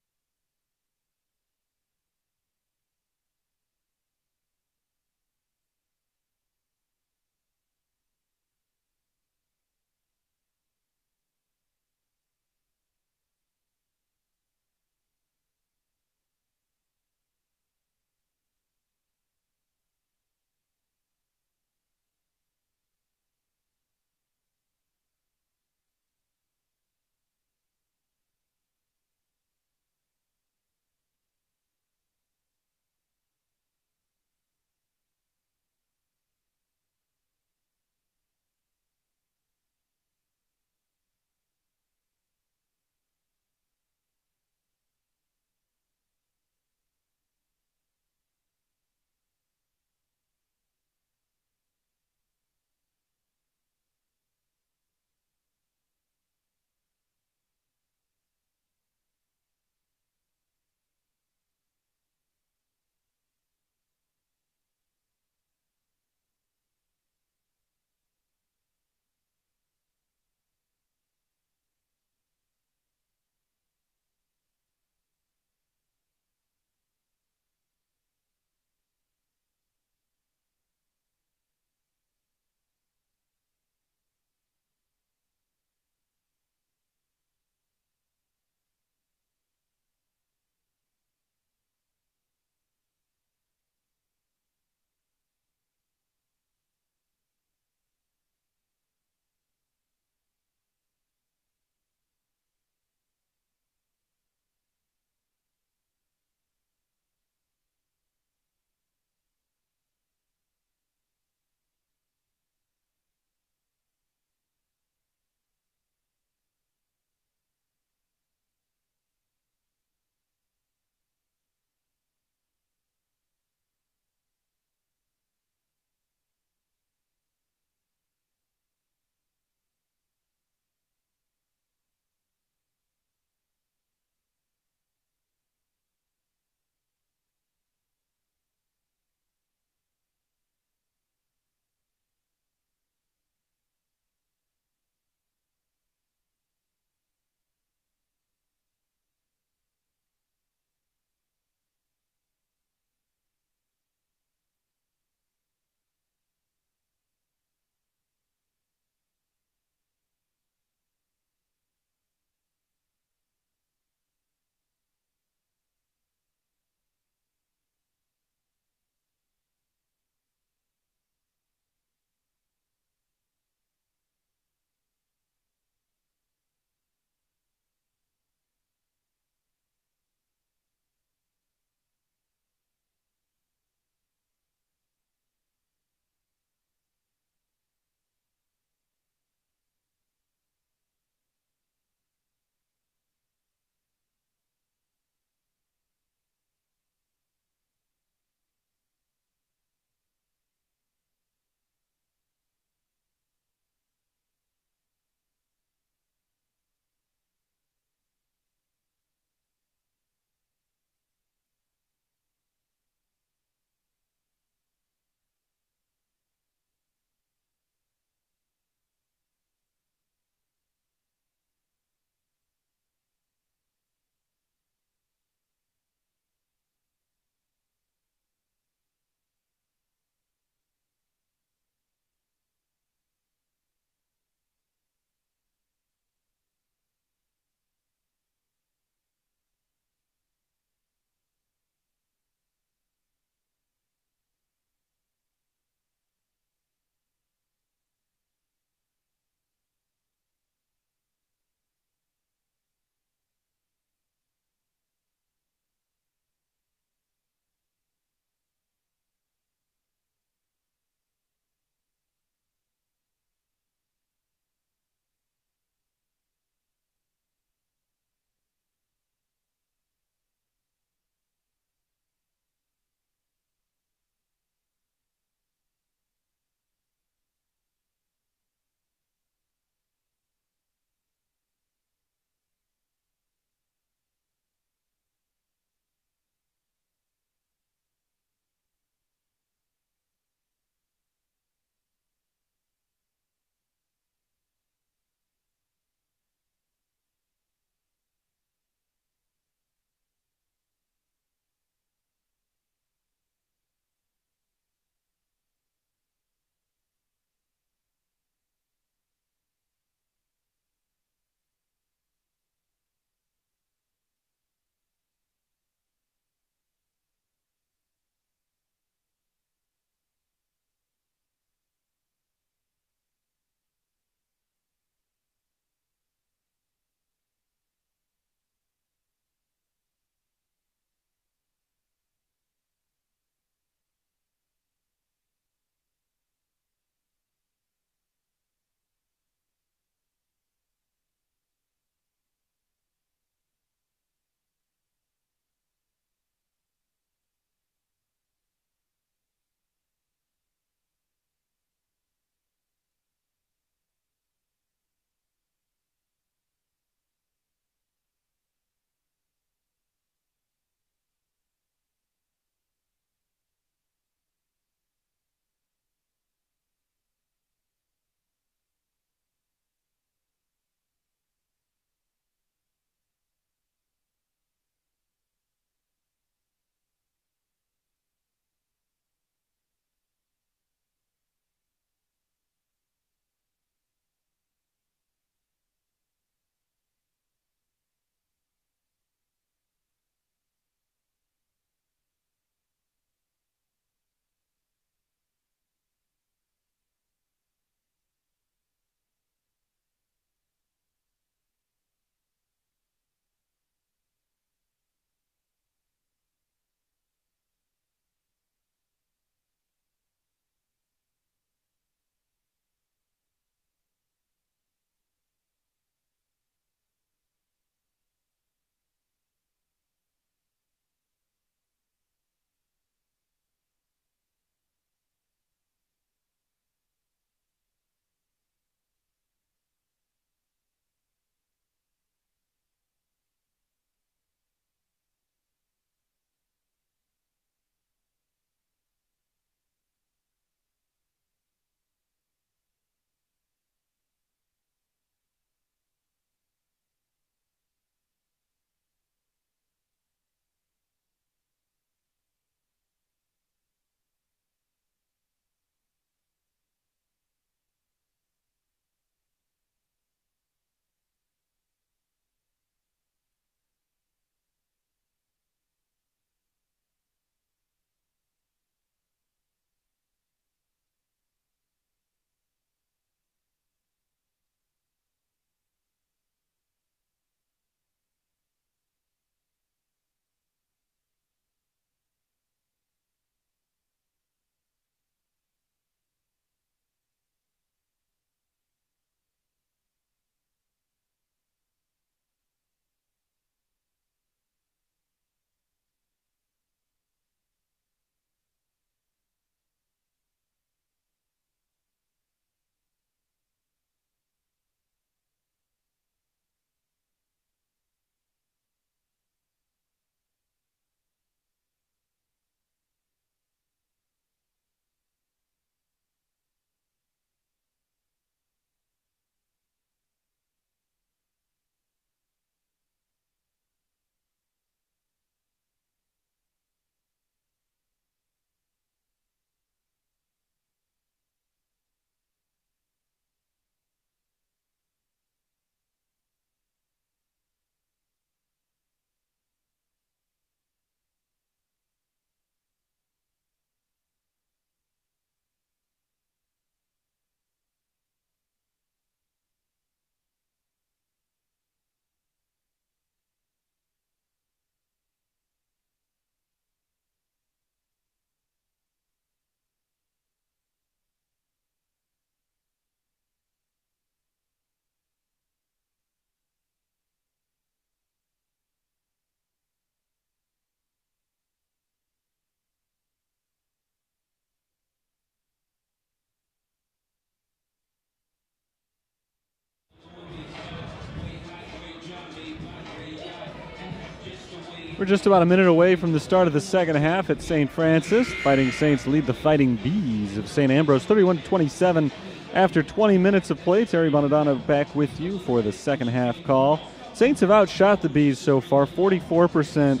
We're just about a minute away from the start of the second half at St. Francis. Fighting Saints lead the Fighting Bees of St. Ambrose 31-27 after 20 minutes of play. Terry Bonadonna back with you for the second half call. Saints have outshot the Bees so far, 44%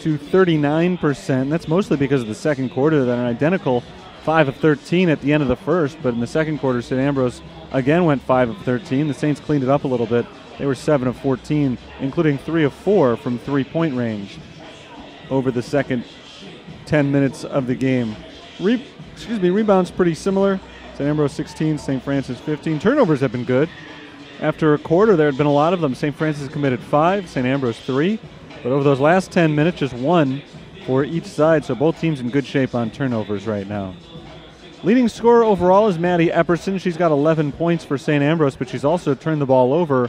to 39%. That's mostly because of the second quarter. They're an identical 5 of 13 at the end of the first, but in the second quarter, St. Ambrose again went 5 of 13. The Saints cleaned it up a little bit. They were 7 of 14, including 3 of 4 from three-point range over the second 10 minutes of the game. Rebounds pretty similar. St. Ambrose 16, St. Francis 15. Turnovers have been good. After a quarter, there had been a lot of them. St. Francis committed 5, St. Ambrose 3. But over those last 10 minutes, just 1 for each side. So both teams in good shape on turnovers right now. Leading scorer overall is Maddie Epperson. She's got 11 points for St. Ambrose, but she's also turned the ball over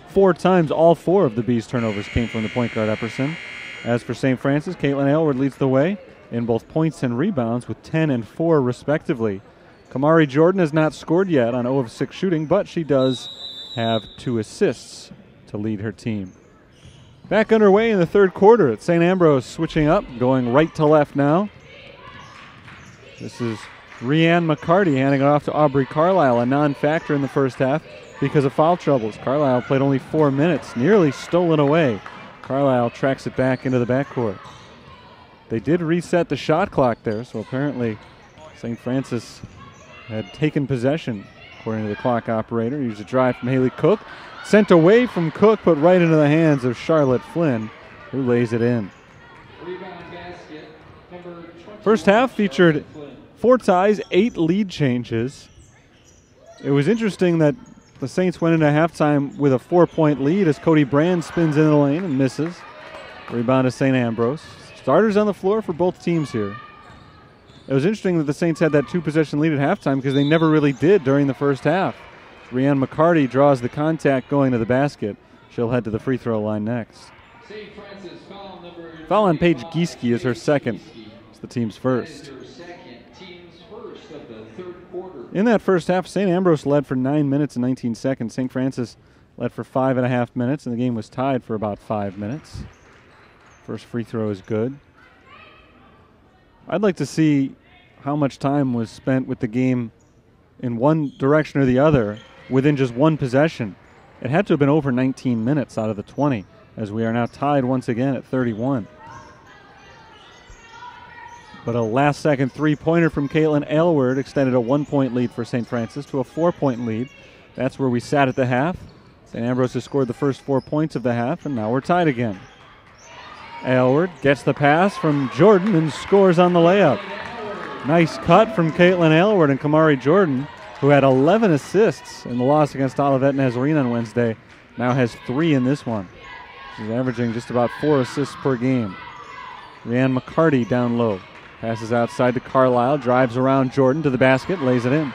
4 times. All 4 of the Bees' turnovers came from the point guard Epperson. As for St. Francis, Caitlin Aylward leads the way in both points and rebounds with 10 and 4 respectively. Kamari Jordan has not scored yet on 0 of 6 shooting, but she does have 2 assists to lead her team. Back underway in the third quarter at St. Ambrose, switching up, going right to left now. This is Rianne McCarty handing it off to Aubrey Carlisle, a non-factor in the first half because of foul troubles. Carlisle played only 4 minutes, nearly stolen away. Carlisle tracks it back into the backcourt. They did reset the shot clock there, so apparently St. Francis had taken possession, according to the clock operator. Here's a drive from Haley Cook. Sent away from Cook, but right into the hands of Charlotte Flynn, who lays it in. First half featured 4 ties, 8 lead changes. It was interesting that the Saints went into halftime with a 4-point lead as Cody Brand spins into the lane and misses. Rebound to St. Ambrose. Starters on the floor for both teams here. It was interesting that the Saints had that 2-possession lead at halftime because they never really did during the first half. Rianne McCarty draws the contact going to the basket. She'll head to the free throw line next. Foul on Paige Gieske is her second. It's the team's first. In that first half, St. Ambrose led for 9 minutes and 19 seconds. St. Francis led for 5.5 minutes, and the game was tied for about 5 minutes. First free throw is good. I'd like to see how much time was spent with the game in one direction or the other within just one possession. It had to have been over 19 minutes out of the 20, as we are now tied once again at 31. But a last-second three-pointer from Caitlin Aylward extended a 1-point lead for St. Francis to a 4-point lead. That's where we sat at the half. St. Ambrose has scored the first 4 points of the half, and now we're tied again. Aylward gets the pass from Jordan and scores on the layup. Nice cut from Caitlin Aylward, and Kamari Jordan, who had 11 assists in the loss against Olivet Nazarene on Wednesday, now has 3 in this one. She's averaging just about 4 assists per game. Rianne McCarty down low. Passes outside to Carlisle, drives around Jordan to the basket, lays it in.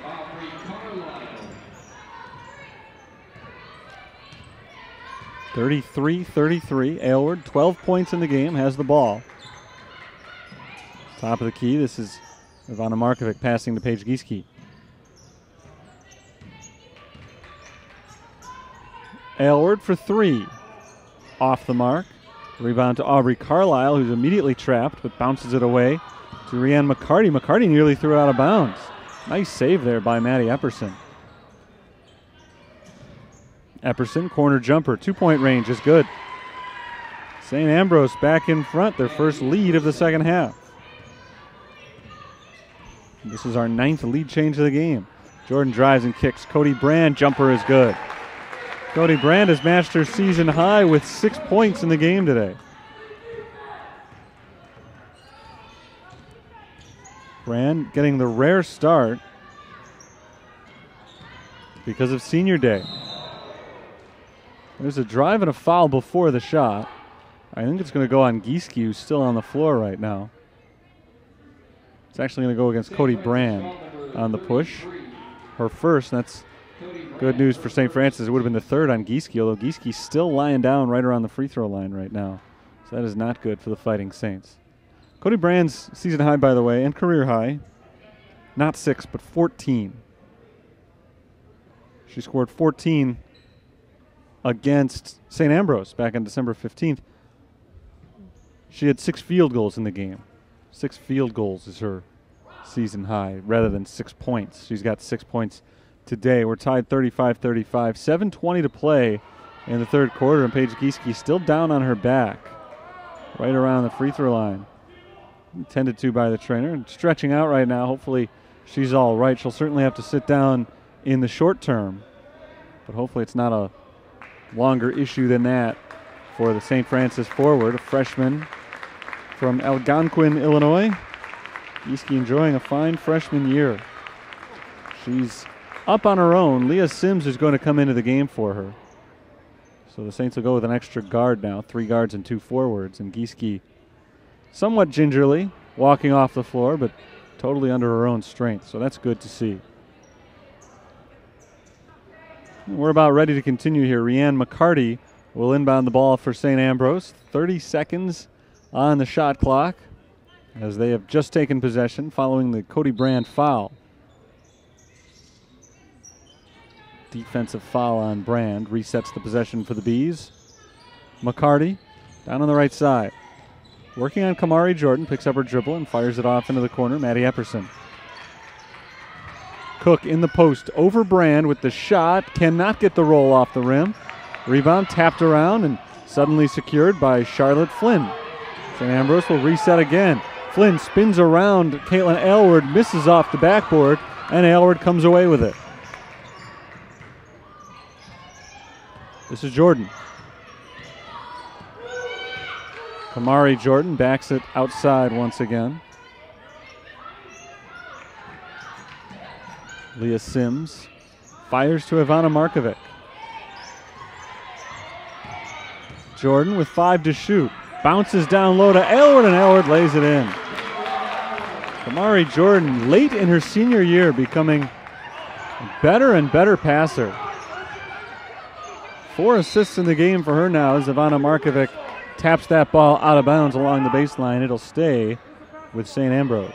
Aubrey Carlisle. 33-33. Aylward, 12 points in the game, has the ball. Top of the key, this is Ivana Markovic passing to Paige Gieske. Aylward for 3. Off the mark. Rebound to Aubrey Carlisle, who's immediately trapped, but bounces it away to Rianne McCarty. McCarty nearly threw it out of bounds. Nice save there by Maddie Epperson. Epperson, corner jumper, 2-point range is good. St. Ambrose back in front, their first lead of the second half. This is our 9th lead change of the game. Jordan drives and kicks. Cody Brand, jumper is good. Cody Brand has matched her season high with 6 points in the game today. Brand getting the rare start because of senior day. There's a drive and a foul before the shot. I think it's going to go on Gieske, who's still on the floor right now. It's actually going to go against Cody Brand on the push. Her first, that's good news for St. Francis. It would have been the third on Gieske, although Giesche's still lying down right around the free throw line right now. So that is not good for the Fighting Saints. Cody Brand's season high, by the way, and career high. Not 6, but 14. She scored 14 against St. Ambrose back on December 15th. She had 6 field goals in the game. 6 field goals is her season high rather than 6 points. She's got 6 points today. We're tied 35-35. 7:20 to play in the third quarter, and Paige Gieske still down on her back, right around the free throw line. Tended to by the trainer and stretching out right now. Hopefully she's all right. She'll certainly have to sit down in the short term, but hopefully it's not a longer issue than that for the St. Francis forward, a freshman from Algonquin, Illinois. Gieske enjoying a fine freshman year. She's up on her own. Leah Sims is going to come into the game for her. So the Saints will go with an extra guard now, 3 guards and 2 forwards, and Gieske somewhat gingerly walking off the floor, but totally under her own strength, so that's good to see. We're about ready to continue here. Rianne McCarty will inbound the ball for St. Ambrose. 30 seconds on the shot clock as they have just taken possession following the Cody Brand foul. Defensive foul on Brand resets the possession for the Bees. McCarty down on the right side. Working on Kamari Jordan, picks up her dribble and fires it off into the corner. Maddie Epperson. Cook in the post over Brand with the shot. Cannot get the roll off the rim. Rebound tapped around and suddenly secured by Charlotte Flynn. St. Ambrose will reset again. Flynn spins around Caitlin Aylward, misses off the backboard, and Aylward comes away with it. This is Jordan. Kamari Jordan backs it outside once again. Leah Sims fires to Ivana Markovic. Jordan with 5 to shoot. Bounces down low to Aylward, and Aylward lays it in. Kamari Jordan, late in her senior year, becoming a better and better passer. 4 assists in the game for her now as Ivana Markovic taps that ball out of bounds along the baseline. It'll stay with St. Ambrose.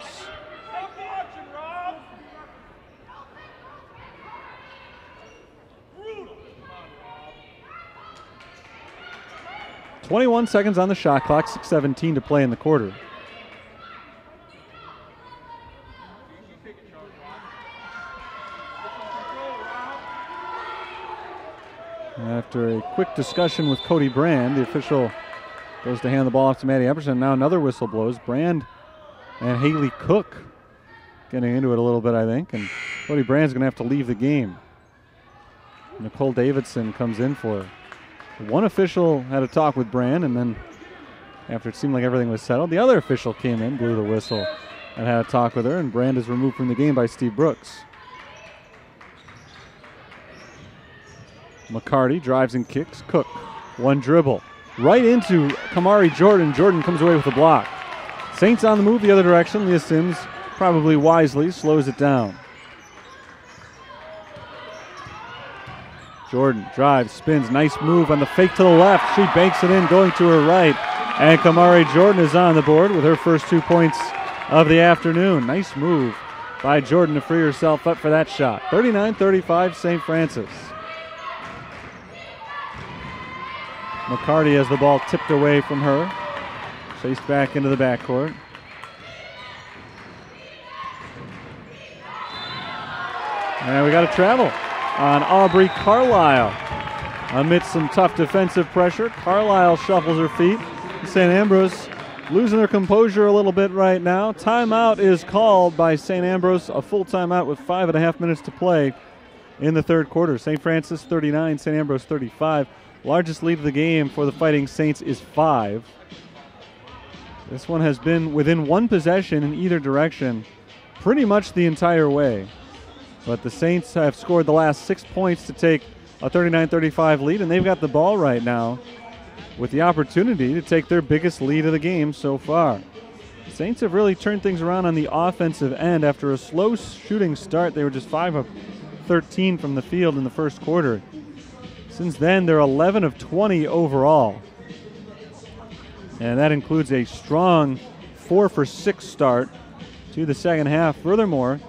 .21 seconds on the shot clock, 6:17 to play in the quarter. After a quick discussion with Cody Brand, the official goes to hand the ball off to Maddie Epperson. Now another whistle blows. Brand and Haley Cook getting into it a little bit, I think, and Cody Brand's going to have to leave the game. Nicole Davidson comes in for her. One official had a talk with Brand, and then after it seemed like everything was settled, the other official came in, blew the whistle, and had a talk with her, and Brand is removed from the game by Steve Brooks. McCarty drives and kicks. Cook, one dribble. Right into Kamari Jordan. Jordan comes away with a block. Saints on the move the other direction. Leah Sims, probably wisely, slows it down. Jordan drives, spins, nice move on the fake to the left. She banks it in, going to her right. And Kamari Jordan is on the board with her first 2 points of the afternoon. Nice move by Jordan to free herself up for that shot. 39-35 St. Francis. McCarty has the ball tipped away from her. Chased back into the backcourt. And we got a travel on Aubrey Carlisle. Amidst some tough defensive pressure, Carlisle shuffles her feet. St. Ambrose losing their composure a little bit right now. Timeout is called by St. Ambrose, a full timeout with 5.5 minutes to play in the third quarter. St. Francis 39, St. Ambrose 35. Largest lead of the game for the Fighting Saints is 5. This one has been within 1 possession in either direction pretty much the entire way. But the Saints have scored the last 6 points to take a 39-35 lead, and they've got the ball right now with the opportunity to take their biggest lead of the game so far. The Saints have really turned things around on the offensive end. After a slow shooting start, they were just 5 of 13 from the field in the first quarter. Since then, they're 11 of 20 overall. And that includes a strong 4 for 6 start to the second half. Furthermore,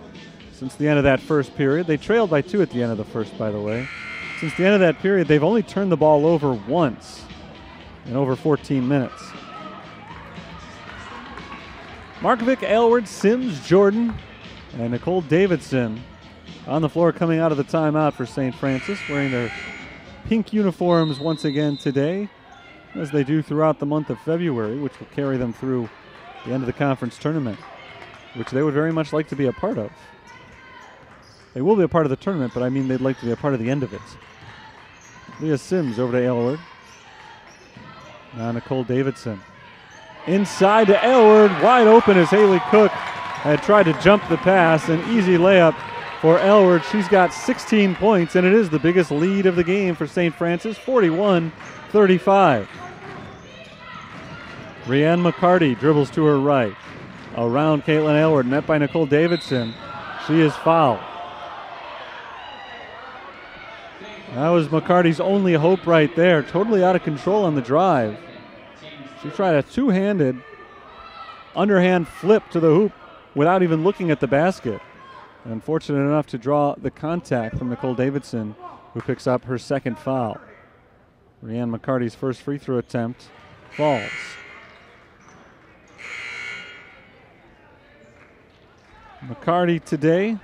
since the end of that first period, they trailed by 2 at the end of the first, by the way. Since the end of that period, they've only turned the ball over once in over 14 minutes. Markovic, Aylward, Sims, Jordan, and Nicole Davidson on the floor coming out of the timeout for St. Francis, wearing their pink uniforms once again today, as they do throughout the month of February, which will carry them through the end of the conference tournament, which they would very much like to be a part of. They will be a part of the tournament, but I mean they'd like to be a part of the end of it. Leah Sims over to Aylward. Now Nicole Davidson. Inside to Aylward, wide open as Haley Cook had tried to jump the pass. An easy layup for Aylward. She's got 16 points, and it is the biggest lead of the game for St. Francis, 41-35. Rianne McCarty dribbles to her right. Around Caitlin Aylward, met by Nicole Davidson. She is fouled. That was McCarty's only hope right there. Totally out of control on the drive. She tried a two-handed underhand flip to the hoop without even looking at the basket. Unfortunate enough to draw the contact from Nicole Davidson, who picks up her second foul. Rianne McCarty's first free throw attempt falls. McCarty today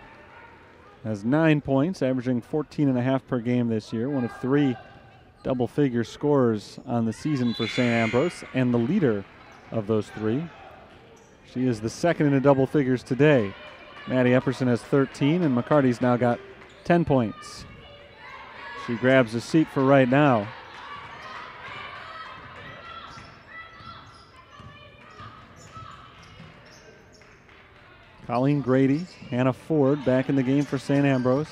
has 9 points, averaging 14.5 per game this year, one of 3 double-figure scorers on the season for St. Ambrose, and the leader of those 3. She is the second in the double figures today. Maddie Epperson has 13, and McCarty's now got 10 points. She grabs a seat for right now. Colleen Grady, Hannah Ford back in the game for St. Ambrose.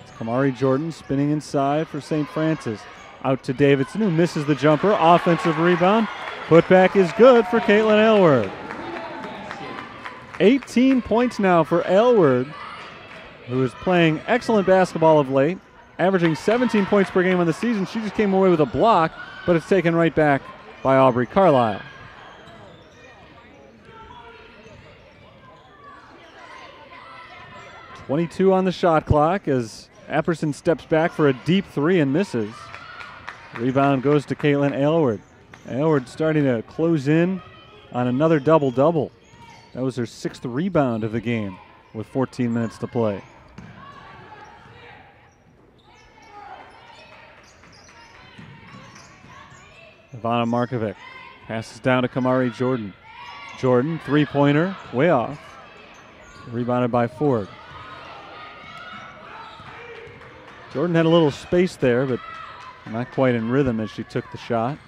It's Kamari Jordan spinning inside for St. Francis. Out to Davidson, who misses the jumper. Offensive rebound. Putback is good for Caitlin Aylward. 18 points now for Aylward, who is playing excellent basketball of late, averaging 17 points per game on the season. She just came away with a block, but it's taken right back by Aubrey Carlisle. .22 on the shot clock as Epperson steps back for a deep 3 and misses. Rebound goes to Caitlin Aylward. Aylward starting to close in on another double-double. That was her 6th rebound of the game with 14 minutes to play. Ivana Markovic passes down to Kamari Jordan. Jordan, three-pointer, way off. Rebounded by Ford. Jordan had a little space there, but not quite in rhythm as she took the shot.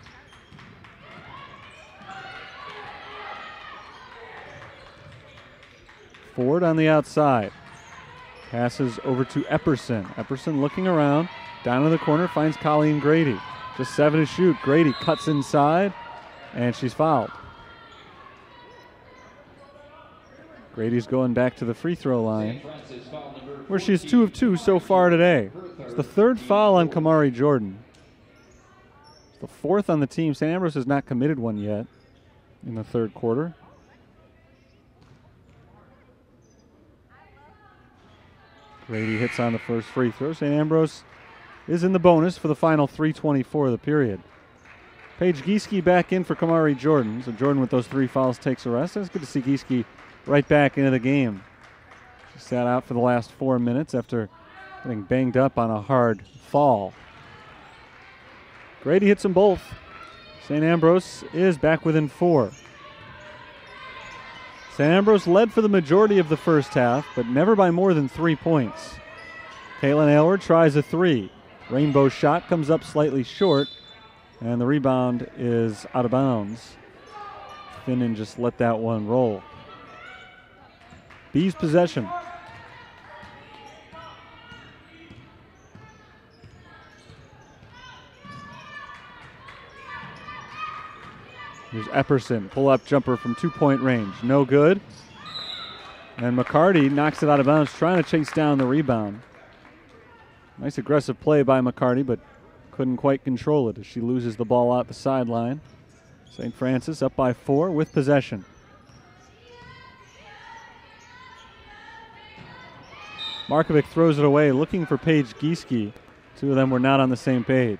Ford on the outside. Passes over to Epperson. Epperson looking around. Down in the corner finds Colleen Grady. Just 7 to shoot. Grady cuts inside, and she's fouled. Grady's going back to the free throw line, where she's 2 of 2 so far today. It's the 3rd foul on Kamari Jordan. It's the 4th on the team. St. Ambrose has not committed one yet in the 3rd quarter. Grady hits on the first free throw. St. Ambrose is in the bonus for the final 3:24 of the period. Paige Gieske back in for Kamari Jordan. So Jordan with those 3 fouls takes a rest. It's good to see Gieske right back into the game. She sat out for the last 4 minutes after getting banged up on a hard fall. Grady hits them both. St. Ambrose is back within 4. St. Ambrose led for the majority of the first half, but never by more than 3 points. Caitlin Aylward tries a 3. Rainbow shot comes up slightly short, and the rebound is out of bounds. Finnan just let that one roll. Bees possession. Here's Epperson, pull-up jumper from 2-point range. No good. And McCarty knocks it out of bounds, trying to chase down the rebound. Nice aggressive play by McCarty, but couldn't quite control it as she loses the ball out the sideline. St. Francis up by 4 with possession. Markovic throws it away, looking for Paige Gieske Two of them were not on the same page.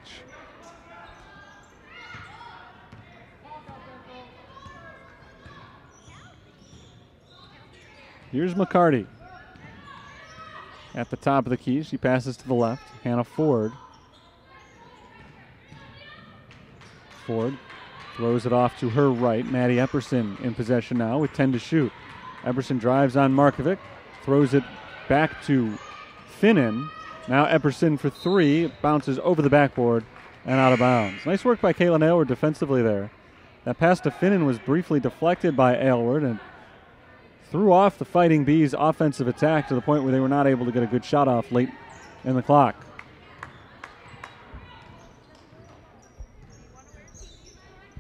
Here's McCarty. At the top of the key, she passes to the left. Hannah Ford. Ford throws it off to her right. Maddie Epperson in possession now with 10 to shoot. Epperson drives on Markovic, throws it back to Finnan. Now Epperson for three, bounces over the backboard and out of bounds. Nice work by Caitlin Aylward defensively there. That pass to Finnan was briefly deflected by Aylward and threw off the Fighting Bees' offensive attack to the point where they were not able to get a good shot off late in the clock.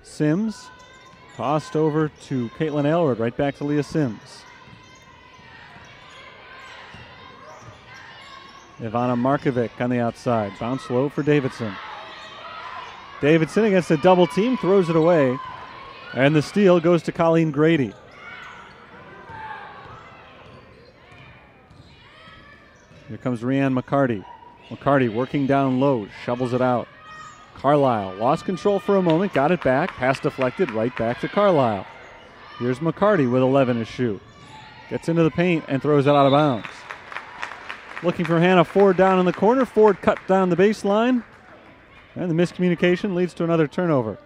Sims tossed over to Caitlin Aylward, right back to Leah Sims. Ivana Markovic on the outside. Bounce low for Davidson. Davidson against a double team, throws it away. And the steal goes to Colleen Grady. Here comes Rianne McCarty. McCarty working down low, shovels it out. Carlisle lost control for a moment, got it back, pass deflected, right back to Carlisle. Here's McCarty with 11 to shoot. Gets into the paint and throws it out of bounds. Looking for Hannah Ford down in the corner. Ford cut down the baseline. And the miscommunication leads to another turnover.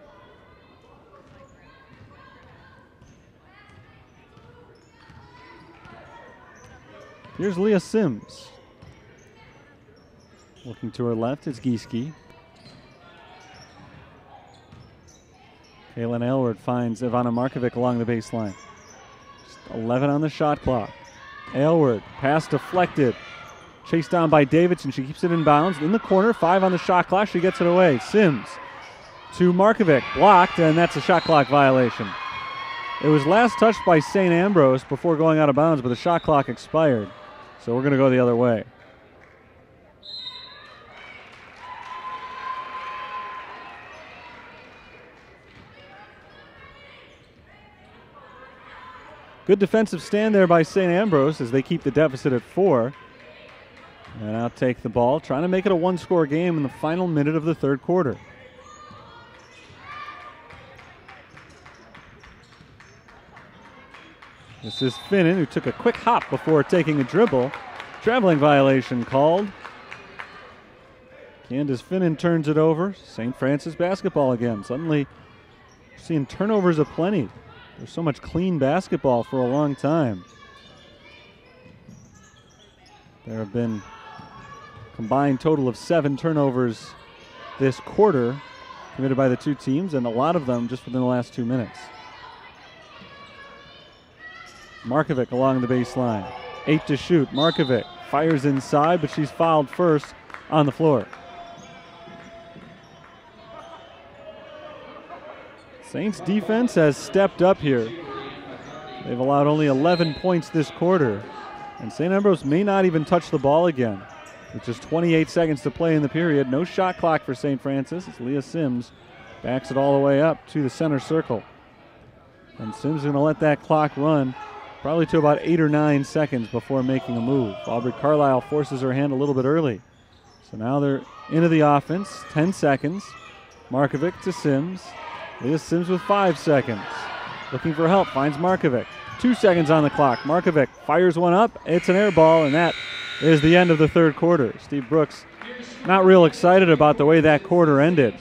Here's Leah Sims. Looking to her left, it's Gieske. Kaylin Aylward finds Ivana Markovic along the baseline. Just 11 on the shot clock. Aylward, pass deflected. Chased down by Davidson. She keeps it in bounds. In the corner, 5 on the shot clock. She gets it away. Sims to Markovic. Blocked, and that's a shot clock violation. It was last touched by St. Ambrose before going out of bounds, but the shot clock expired. So we're going to go the other way. Good defensive stand there by St. Ambrose as they keep the deficit at 4. And now take the ball, trying to make it a one-score game in the final minute of the third quarter. This is Finnan, who took a quick hop before taking a dribble. Traveling violation called. Candace Finnan turns it over. St. Francis basketball again. Suddenly seeing turnovers aplenty. There's so much clean basketball for a long time. There have been combined total of 7 turnovers this quarter committed by the two teams, and a lot of them just within the last 2 minutes. Markovic along the baseline. 8 to shoot. Markovic fires inside, but she's fouled first on the floor. Saints defense has stepped up here. They've allowed only 11 points this quarter, and St. Ambrose may not even touch the ball again. With just 28 seconds to play in the period, no shot clock for St. Francis. It's Leah Sims backs it all the way up to the center circle. And Sims is going to let that clock run probably to about 8 or 9 seconds before making a move. Aubrey Carlisle forces her hand a little bit early. So now they're into the offense, 10 seconds. Markovic to Sims. Leah Sims with 5 seconds. Looking for help, finds Markovic. 2 seconds on the clock. Markovic fires one up. It's an air ball, and that is the end of the third quarter. Steve Brooks not real excited about the way that quarter ended.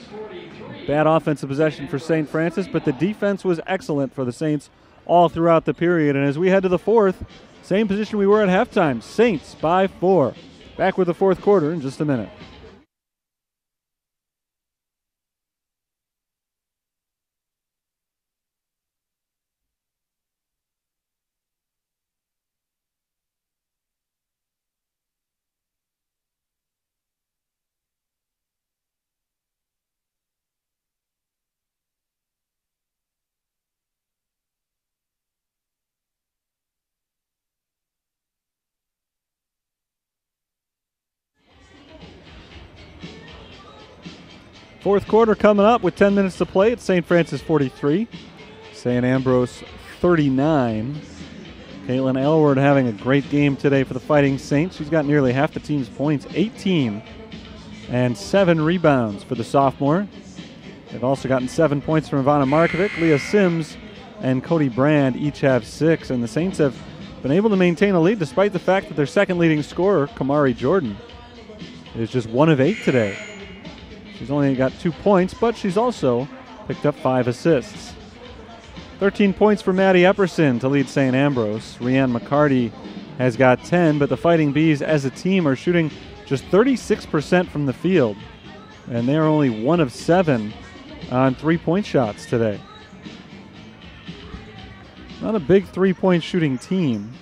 Bad offensive possession for St. Francis, but the defense was excellent for the Saints all throughout the period. And as we head to the fourth, same position we were at halftime. Saints by 4. Back with the fourth quarter in just a minute. Fourth quarter coming up with 10 minutes to play. It's St. Francis 43, St. Ambrose 39. Caitlin Aylward having a great game today for the Fighting Saints. She's got nearly half the team's points, 18. and 7 rebounds for the sophomore. They've also gotten 7 points from Ivana Markovic, Leah Sims, and Cody Brand each have 6, and the Saints have been able to maintain a lead despite the fact that their second leading scorer, Kamari Jordan, is just 1 of 8 today. She's only got 2 points, but she's also picked up 5 assists. 13 points for Maddie Epperson to lead St. Ambrose. Rianne McCarty has got 10, but the Fighting Bees as a team are shooting just 36% from the field, and they are only 1 of 7 on 3-point shots today. Not a big 3-point shooting team.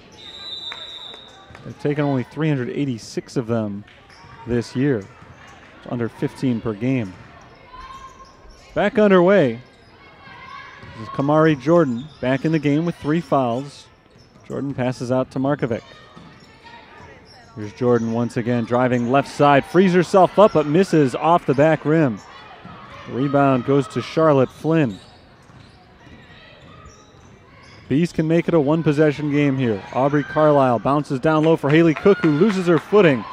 They've taken only 386 of them this year. It's under 15 per game. Back underway. This is Kamari Jordan back in the game with 3 fouls. Jordan passes out to Markovic. Here's Jordan once again driving left side, frees herself up but misses off the back rim. The rebound goes to Charlotte Flynn. Bees can make it a 1-possession game here. Aubrey Carlisle bounces down low for Haley Cook, who loses her footing.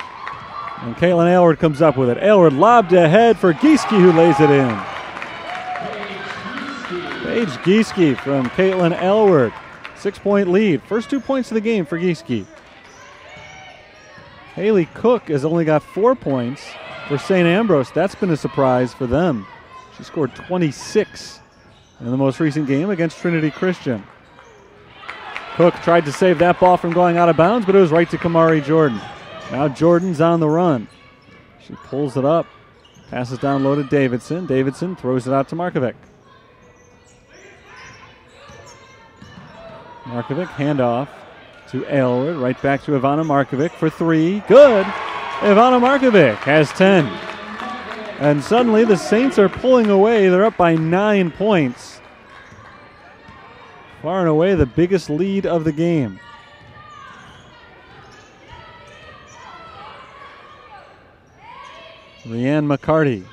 And Caitlin Aylward comes up with it. Aylward lobbed ahead for Gieske, who lays it in. Paige Gieske from Caitlin Aylward. 6-point lead. First 2 points of the game for Gieske. Haley Cook has only got 4 points for St. Ambrose. That's been a surprise for them. She scored 26 in the most recent game against Trinity Christian. Cook tried to save that ball from going out of bounds, but it was right to Kamari Jordan. Now Jordan's on the run. She pulls it up, passes down low to Davidson. Davidson throws it out to Markovic. Markovic, handoff to Aylward, right back to Ivana Markovic for 3. Good! Ivana Markovic has 10. And suddenly the Saints are pulling away. They're up by 9 points. Far and away the biggest lead of the game. Rianne McCarty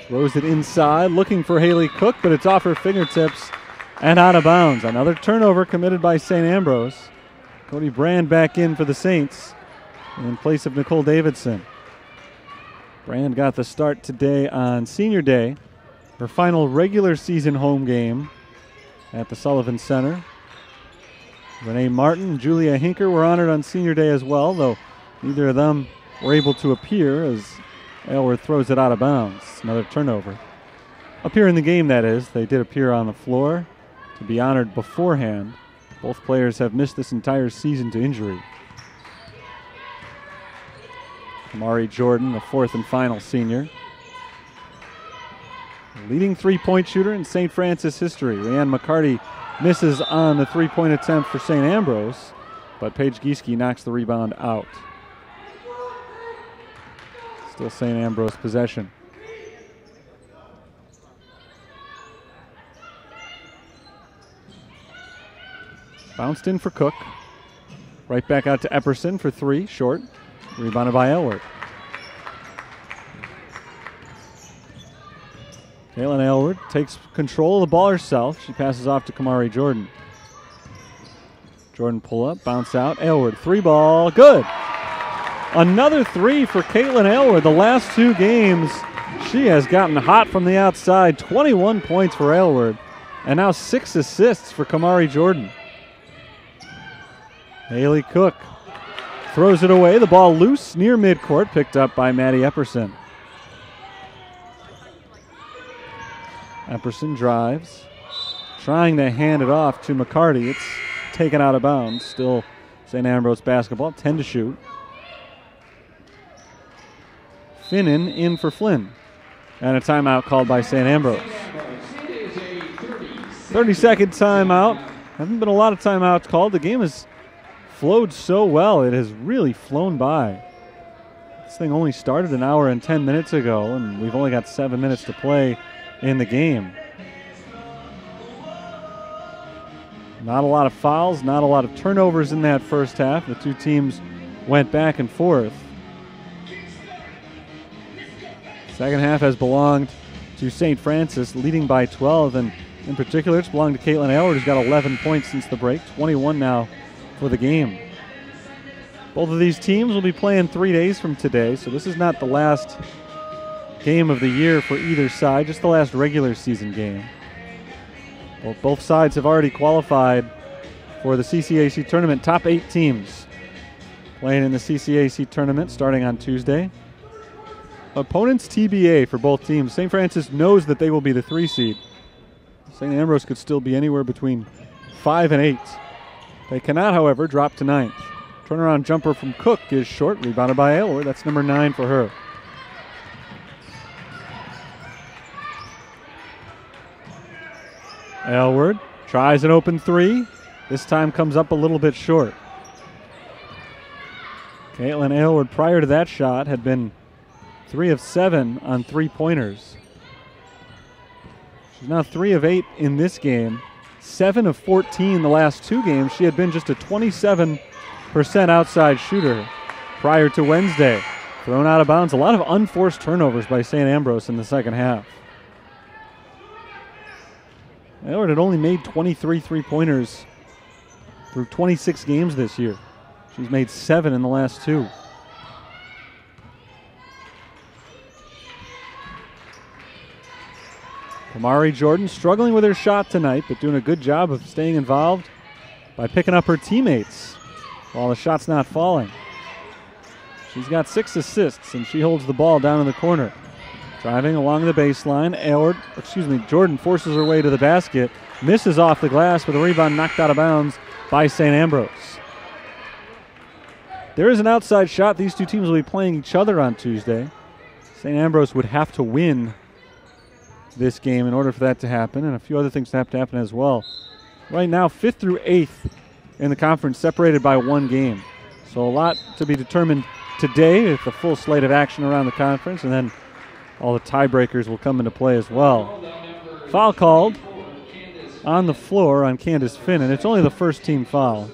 throws it inside, looking for Haley Cook, but it's off her fingertips and out of bounds. Another turnover committed by St. Ambrose. Cody Brand back in for the Saints in place of Nicole Davidson. Brand got the start today on Senior Day, her final regular season home game at the Sullivan Center. Renee Martin and Julia Hinker were honored on Senior Day as well, though neither of them were able to appear as Aylward throws it out of bounds. Another turnover. Appear in the game, that is. They did appear on the floor to be honored beforehand. Both players have missed this entire season to injury. Kamari Jordan, the 4th and final senior. Leading 3-point shooter in St. Francis history. Rianne McCarty misses on the 3-point attempt for St. Ambrose, but Paige Gieske knocks the rebound out. Still St. Ambrose possession. Bounced in for Cook. Right back out to Epperson for 3, short. Rebounded by Aylward. Caitlin Aylward takes control of the ball herself. She passes off to Kamari Jordan. Jordan pull up, bounce out. Aylward, 3-ball, good. Another 3 for Caitlin Aylward. The last 2 games, she has gotten hot from the outside. 21 points for Aylward, and now 6 assists for Kamari Jordan. Haley Cook throws it away. The ball loose near midcourt, picked up by Maddie Epperson. Epperson drives, trying to hand it off to McCarty. It's taken out of bounds. Still St. Ambrose basketball, 10 to shoot. Finnan in for Flynn. And a timeout called by St. Ambrose. 30-second timeout. Haven't been a lot of timeouts called. The game has flowed so well. It has really flown by. This thing only started an hour and 10 minutes ago, and we've only got 7 minutes to play in the game. Not a lot of fouls, not a lot of turnovers in that first half. The two teams went back and forth. Second half has belonged to St. Francis, leading by 12, and in particular it's belonged to Caitlin Aylward, who's got 11 points since the break, 21 now for the game. Both of these teams will be playing 3 days from today, so this is not the last game of the year for either side, just the last regular season game. Well, both sides have already qualified for the CCAC tournament. Top 8 teams playing in the CCAC tournament starting on Tuesday. Opponents TBA for both teams. St. Francis knows that they will be the 3 seed. St. Ambrose could still be anywhere between 5 and 8. They cannot, however, drop to 9th. Turnaround jumper from Cook is short, rebounded by Aylward. That's number 9 for her. Aylward tries an open 3. This time comes up a little bit short. Caitlin Aylward, prior to that shot, had been 3 of 7 on 3-pointers. She's now 3 of 8 in this game. 7 of 14 the last 2 games. She had been just a 27% outside shooter prior to Wednesday. Thrown out of bounds. A lot of unforced turnovers by St. Ambrose in the second half. Aylward had only made 23 3-pointers through 26 games this year. She's made 7 in the last 2. Kamari Jordan struggling with her shot tonight, but doing a good job of staying involved by picking up her teammates while the shot's not falling. She's got 6 assists, and she holds the ball down in the corner. Driving along the baseline, Jordan forces her way to the basket, misses off the glass with a rebound knocked out of bounds by St. Ambrose. There is an outside shot. These two teams will be playing each other on Tuesday. St. Ambrose would have to win this game in order for that to happen, and a few other things have to happen as well. Right now, 5th through 8th in the conference, separated by 1 game. So a lot to be determined today with the full slate of action around the conference, and then all the tiebreakers will come into play as well. Foul called on the floor on Candace Finn, and it's only the first team foul.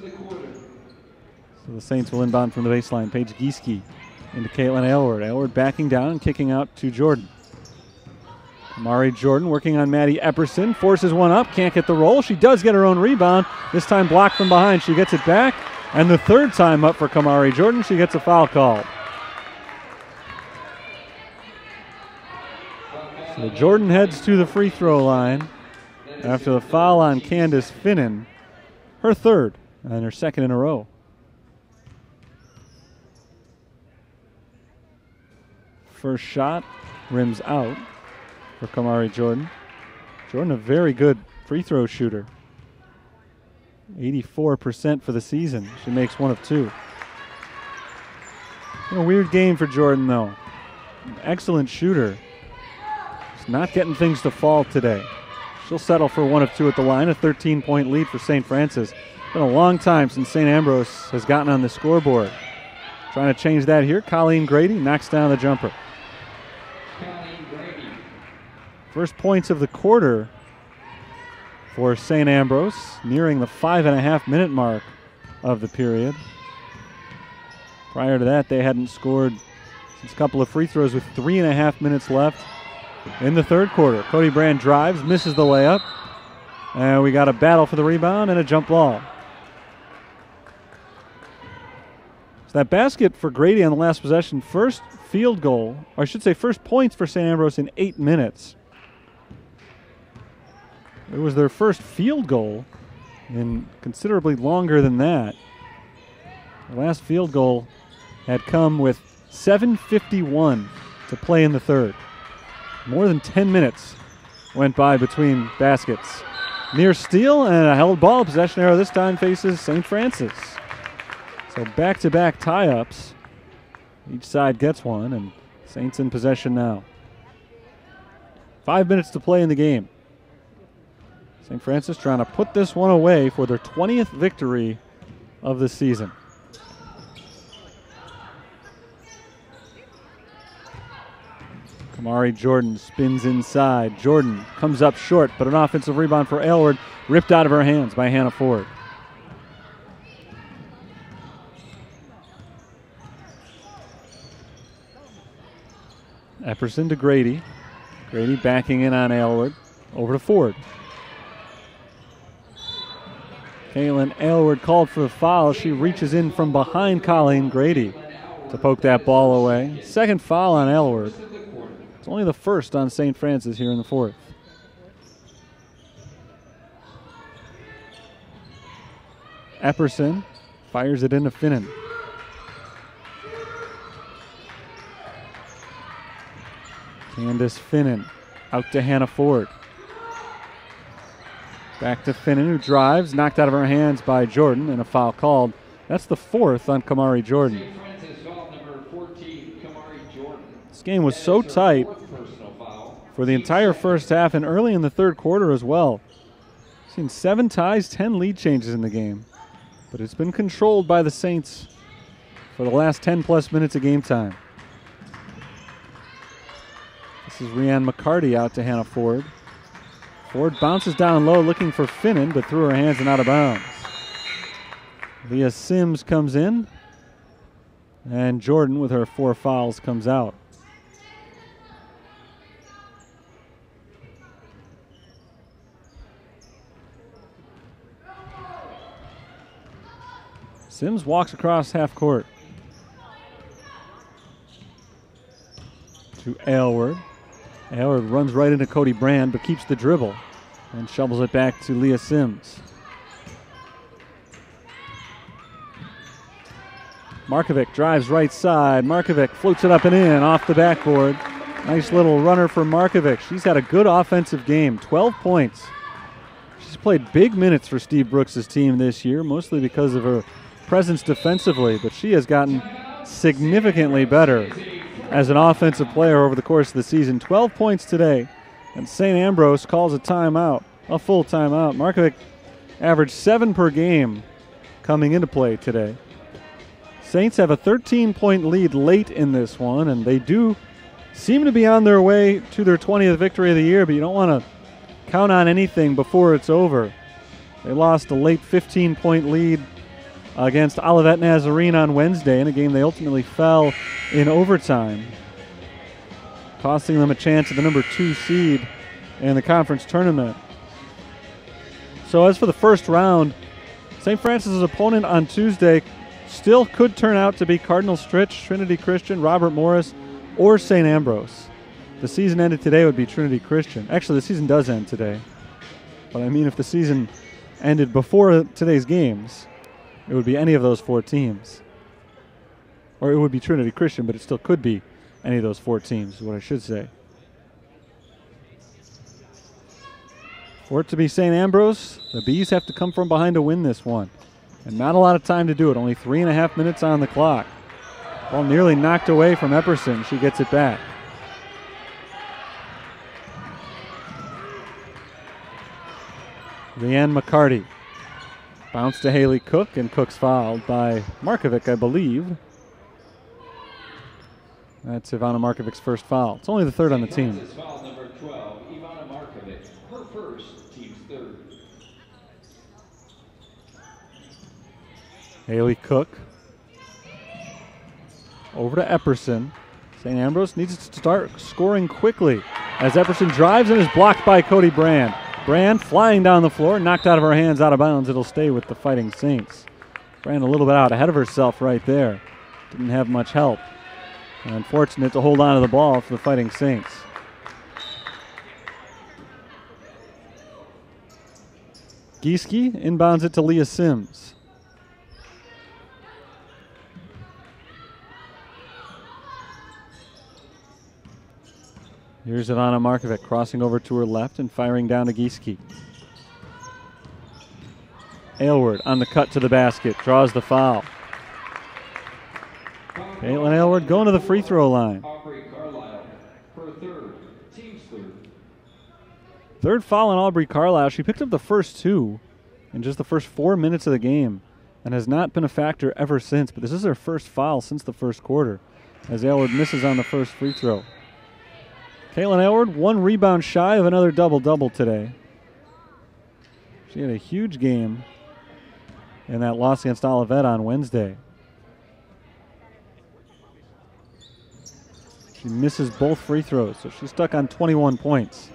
So the Saints will inbound from the baseline. Paige Gieske into Caitlin Aylward. Aylward backing down and kicking out to Jordan. Kamari Jordan working on Maddie Epperson. Forces one up, can't get the roll. She does get her own rebound. This time blocked from behind. She gets it back. And the 3rd time up for Kamari Jordan, she gets a foul called. So Jordan heads to the free throw line after the foul on Candace Finnan, her 3rd and her 2nd in a row. First shot rims out for Kamari Jordan. Jordan, a very good free throw shooter. 84% for the season. She makes 1 of 2. A weird game for Jordan, though. Excellent shooter. Just not getting things to fall today. She'll settle for 1 of 2 at the line, a 13-point lead for St. Francis. Been a long time since St. Ambrose has gotten on the scoreboard. Trying to change that here. Colleen Grady knocks down the jumper. First points of the quarter for St. Ambrose, nearing the 5.5-minute mark of the period. Prior to that, they hadn't scored since a couple of free throws with 3.5 minutes left in the 3rd quarter. Cody Brand drives, misses the layup, and we got a battle for the rebound and a jump ball. So that basket for Grady on the last possession, first field goal, or I should say first points for St. Ambrose in 8 minutes. It was their first field goal in considerably longer than that. The last field goal had come with 7:51 to play in the 3rd. More than 10 minutes went by between baskets. Near steal and a held ball. Possession arrow this time faces St. Francis. So back-to-back tie-ups. Each side gets one, and Saints in possession now. 5 minutes to play in the game. St. Francis trying to put this one away for their 20th victory of the season. Kamari Jordan spins inside. Jordan comes up short, but an offensive rebound for Aylward ripped out of her hands by Hannah Ford. Epperson to Grady. Grady backing in on Aylward. Over to Ford. Caitlin Aylward called for the foul. She reaches in from behind Colleen Grady to poke that ball away. Second foul on Aylward. It's only the first on St. Francis here in the fourth. Epperson fires it into Finnan. Candace Finnan out to Hannah Ford. Back to Finnan, who drives, knocked out of her hands by Jordan, and a foul called. That's the fourth on Kamari Jordan. This game was so tight for the entire first half and early in the third quarter as well. Seen 7 ties, 10 lead changes in the game, but it's been controlled by the Saints for the last 10-plus minutes of game time. This is Rianne McCarty out to Hannah Ford. Ford bounces down low looking for Finnan, but threw her hands and out of bounds. Leah Sims comes in, and Jordan with her 4 fouls comes out. Sims walks across half court to Aylward. Aylward runs right into Cody Brand, but keeps the dribble and shovels it back to Leah Sims. Markovic drives right side. Markovic floats it up and in off the backboard. Nice little runner for Markovic. She's had a good offensive game, 12 points. She's played big minutes for Steve Brooks' team this year, mostly because of her presence defensively, but she has gotten significantly better as an offensive player over the course of the season. 12 points today, and St. Ambrose calls a timeout, a full timeout. Markovic averaged 7 per game coming into play today. Saints have a 13-point lead late in this one, and they do seem to be on their way to their 20th victory of the year, but you don't want to count on anything before it's over. They lost a late 15-point lead against Olivet Nazarene on Wednesday in a game they ultimately fell in overtime, costing them a chance at the number 2 seed in the conference tournament. So as for the first round, St. Francis' opponent on Tuesday still could turn out to be Cardinal Stritch, Trinity Christian, Robert Morris, or St. Ambrose. The season ended today would be Trinity Christian. Actually, the season does end today. But I mean, if the season ended before today's games, it would be any of those 4 teams. Or it would be Trinity Christian, but it still could be any of those 4 teams, is what I should say. For it to be St. Ambrose, the Bees have to come from behind to win this one. And not a lot of time to do it, only 3.5 minutes on the clock. Ball nearly knocked away from Epperson. She gets it back. Leanne McCarty. Bounce to Haley Cook, and Cook's fouled by Markovic, I believe. That's Ivana Markovic's first foul. It's only the 3rd on the team. Foul number 12, Ivana Markovic, her first, team's 3rd. Haley Cook. Over to Epperson. St. Ambrose needs to start scoring quickly as Epperson drives and is blocked by Cody Brand. Brand flying down the floor, knocked out of her hands, out of bounds. It'll stay with the Fighting Saints. Brand a little bit out ahead of herself right there. Didn't have much help. Unfortunate to hold on to the ball for the Fighting Saints. Gieske inbounds it to Leah Sims. Here's Ivana Markovic crossing over to her left and firing down to Gieske. Aylward on the cut to the basket, draws the foul. Caitlin Aylward going to the free throw line. Third foul on Aubrey Carlisle. She picked up the first 2 in just the first 4 minutes of the game and has not been a factor ever since, but this is her first foul since the first quarter as Aylward misses on the first free throw. Caitlin Aylward, 1 rebound shy of another double-double today. She had a huge game in that loss against Olivet on Wednesday. She misses both free throws, so she's stuck on 21 points.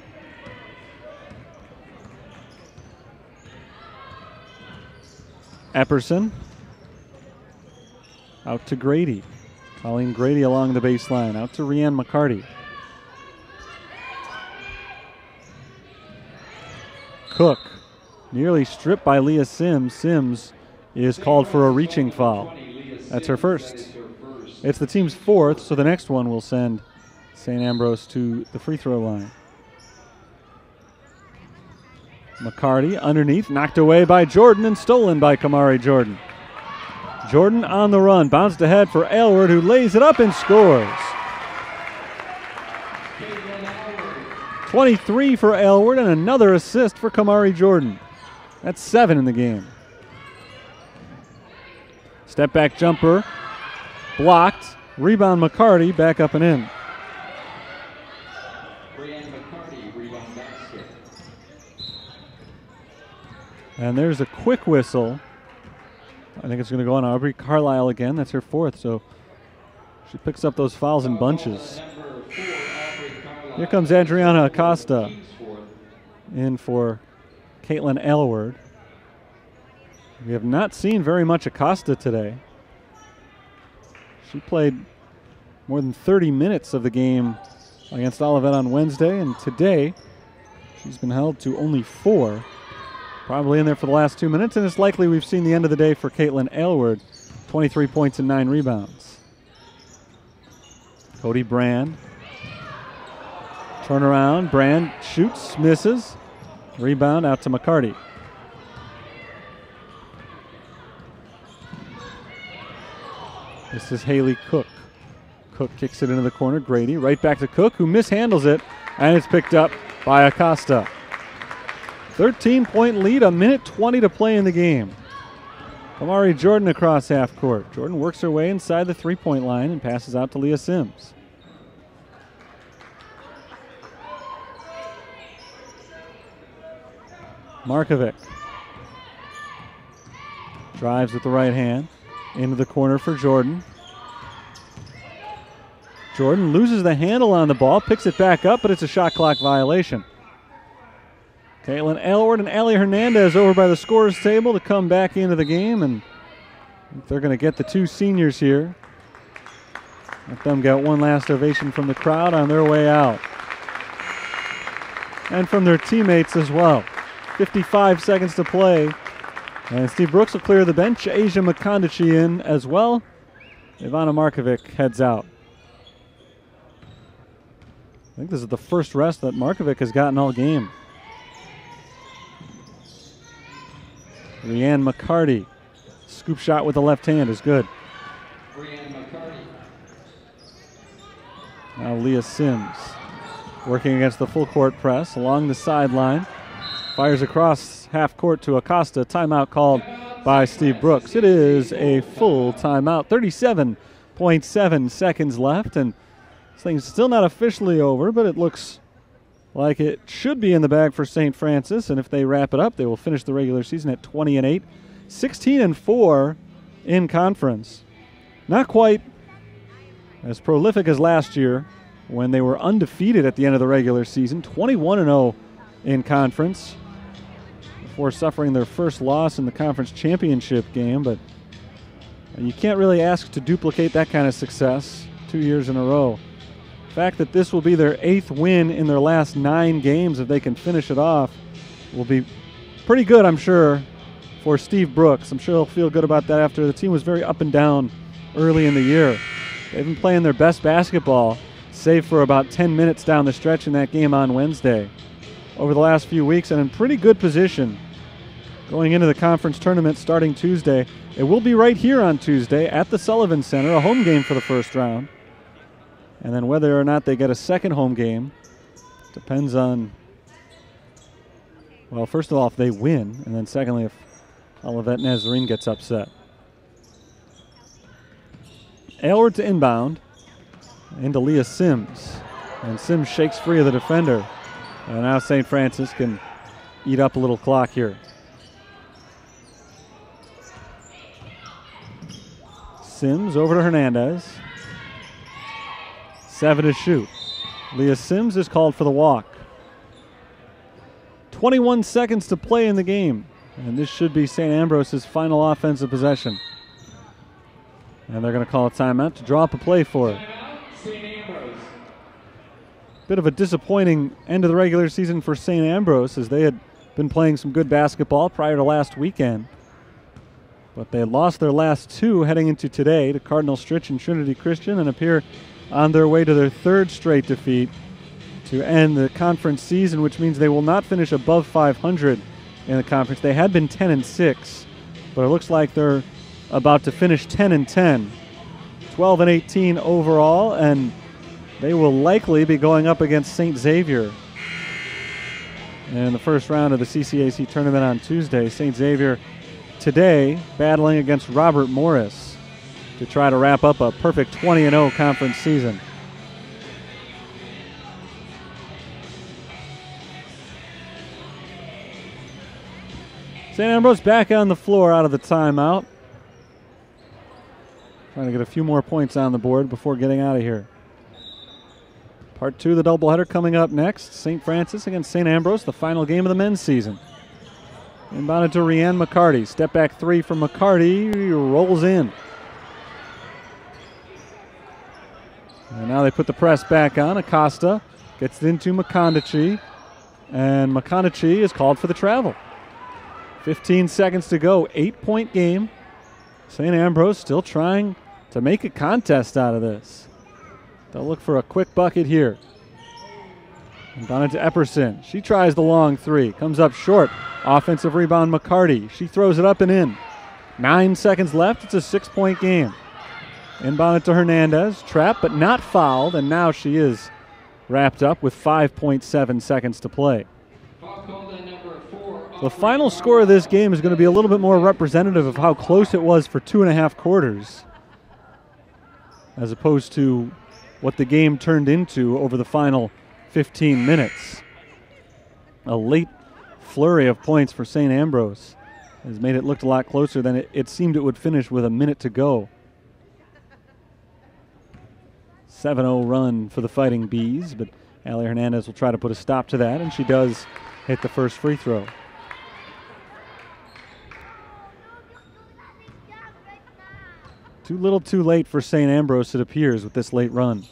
Epperson. Out to Grady. Colleen Grady along the baseline. Out to Rianne McCarty. Cook. Nearly stripped by Leah Sims. Sims is called for a reaching foul. That's her first. It's the team's fourth, so the next one will send St. Ambrose to the free throw line. McCarty underneath, knocked away by Jordan and stolen by Kamari Jordan. Jordan on the run, bounced ahead for Aylward, who lays it up and scores. 23 for Aylward and another assist for Kamari Jordan. That's 7 in the game. Step back jumper, blocked. Rebound McCarty, back up and in. And there's a quick whistle. I think it's going to go on Aubrey Carlisle again. That's her fourth, so she picks up those fouls in bunches. Here comes Adriana Acosta in for Caitlin Aylward. We have not seen very much Acosta today. She played more than 30 minutes of the game against Olivet on Wednesday, and today she's been held to only 4. Probably in there for the last 2 minutes, and it's likely we've seen the end of the day for Caitlin Aylward. 23 points and 9 rebounds. Cody Brand. Turnaround. Brand shoots, misses. Rebound out to McCarty. This is Haley Cook. Cook kicks it into the corner. Grady right back to Cook, who mishandles it, and it's picked up by Acosta. 13-point lead, 1:20 to play in the game. Kamari Jordan across half court. Jordan works her way inside the three-point line and passes out to Leah Sims. Markovic drives with the right hand into the corner for Jordan. Jordan loses the handle on the ball, picks it back up, but it's a shot clock violation. Caitlin Aylward and Allie Hernandez over by the scorer's table to come back into the game, and they're going to get the two seniors here. Let them get one last ovation from the crowd on their way out. And from their teammates as well. 55 seconds to play. And Steve Brooks will clear the bench. Asia McCondici in as well. Ivana Markovic heads out. I think this is the first rest that Markovic has gotten all game. Rianne McCarty. Scoop shot with the left hand is good. Rianne McCarty. Now Leah Sims working against the full court press along the sideline. Fires across half court to Acosta. Timeout called by Steve Brooks. It is a full timeout. 37.7 seconds left, and this thing's still not officially over, but it looks like it should be in the bag for St. Francis, and if they wrap it up, they will finish the regular season at 20-8, 16-4 in conference. Not quite as prolific as last year when they were undefeated at the end of the regular season, 21-0 in conference before suffering their first loss in the conference championship game, but you can't really ask to duplicate that kind of success 2 years in a row. The fact that this will be their 8th win in their last 9 games, if they can finish it off, will be pretty good, I'm sure, for Steve Brooks. I'm sure he'll feel good about that after the team was very up and down early in the year. They've been playing their best basketball, save for about 10 minutes down the stretch in that game on Wednesday, over the last few weeks, and in pretty good position going into the conference tournament starting Tuesday. It will be right here on Tuesday at the Sullivan Center, a home game for the first round. And then whether or not they get a second home game depends on, well, first of all, if they win, and then secondly, if Olivet Nazarene gets upset. Aylward to inbound, into Leah Sims. And Sims shakes free of the defender. And now St. Francis can eat up a little clock here. Sims over to Hernandez. 7 to shoot. Leah Sims is called for the walk. 21 seconds to play in the game. And this should be St. Ambrose's final offensive possession. And they're going to call a timeout to draw up a play for it. Bit of a disappointing end of the regular season for St. Ambrose, as they had been playing some good basketball prior to last weekend. But they lost their last two heading into today to Cardinal Stritch and Trinity Christian, and appear on their way to their third straight defeat to end the conference season, which means they will not finish above 500 in the conference. They had been 10-6, but it looks like they're about to finish 10-10, 12-18 overall, and they will likely be going up against St. Xavier in the first round of the CCAC tournament on Tuesday. St. Xavier today battling against Robert Morris to try to wrap up a perfect 20-0 conference season. St. Ambrose back on the floor out of the timeout. Trying to get a few more points on the board before getting out of here. Part two of the doubleheader coming up next. St. Francis against St. Ambrose, the final game of the men's season. Inbounded to Rianne McCarty. Step back three from McCarty. Rolls in. And now they put the press back on. Acosta gets it into McConaughey. And McConaughey is called for the travel. 15 seconds to go. 8-point game. St. Ambrose still trying to make a contest out of this. They'll look for a quick bucket here. And down into Epperson. She tries the long three. Comes up short. Offensive rebound McCarty. She throws it up and in. 9 seconds left. It's a 6-point game. Inbound to Hernandez. Trapped but not fouled. And now she is wrapped up with 5.7 seconds to play. The final score of this game is going to be a little bit more representative of how close it was for 2.5 quarters, as opposed to what the game turned into over the final 15 minutes. A late flurry of points for St. Ambrose has made it look a lot closer than it seemed it would finish with a minute to go. 7-0 run for the Fighting Bees, but Allie Hernandez will try to put a stop to that, and she does hit the first free throw. Too little too late for St. Ambrose, it appears, with this late run. So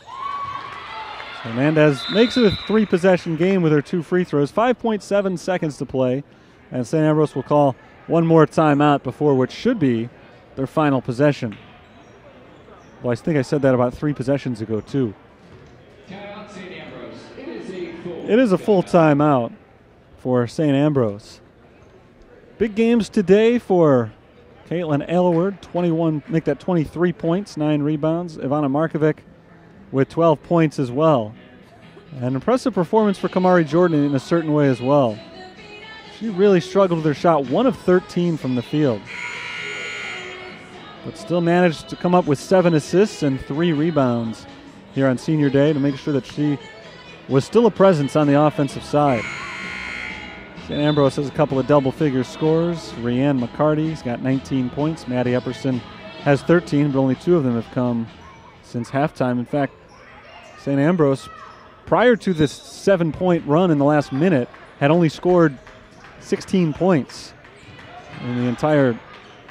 Hernandez makes it a 3-possession game with her 2 free throws. 5.7 seconds to play. And St. Ambrose will call one more timeout before what should be their final possession. Well, I think I said that about 3 possessions ago, too. It is a full timeout for St. Ambrose. Big games today for Caitlin Aylward, 21, make that 23 points, 9 rebounds. Ivana Markovic with 12 points as well. An impressive performance for Kamari Jordan in a certain way as well. She really struggled with her shot, 1 of 13 from the field, but still managed to come up with 7 assists and 3 rebounds here on senior day to make sure that she was still a presence on the offensive side. St. Ambrose has a couple of double-figure scores. Rianne McCarty's got 19 points. Maddie Epperson has 13, but only 2 of them have come since halftime. In fact, St. Ambrose, prior to this 7-point run in the last minute, had only scored 16 points in the entire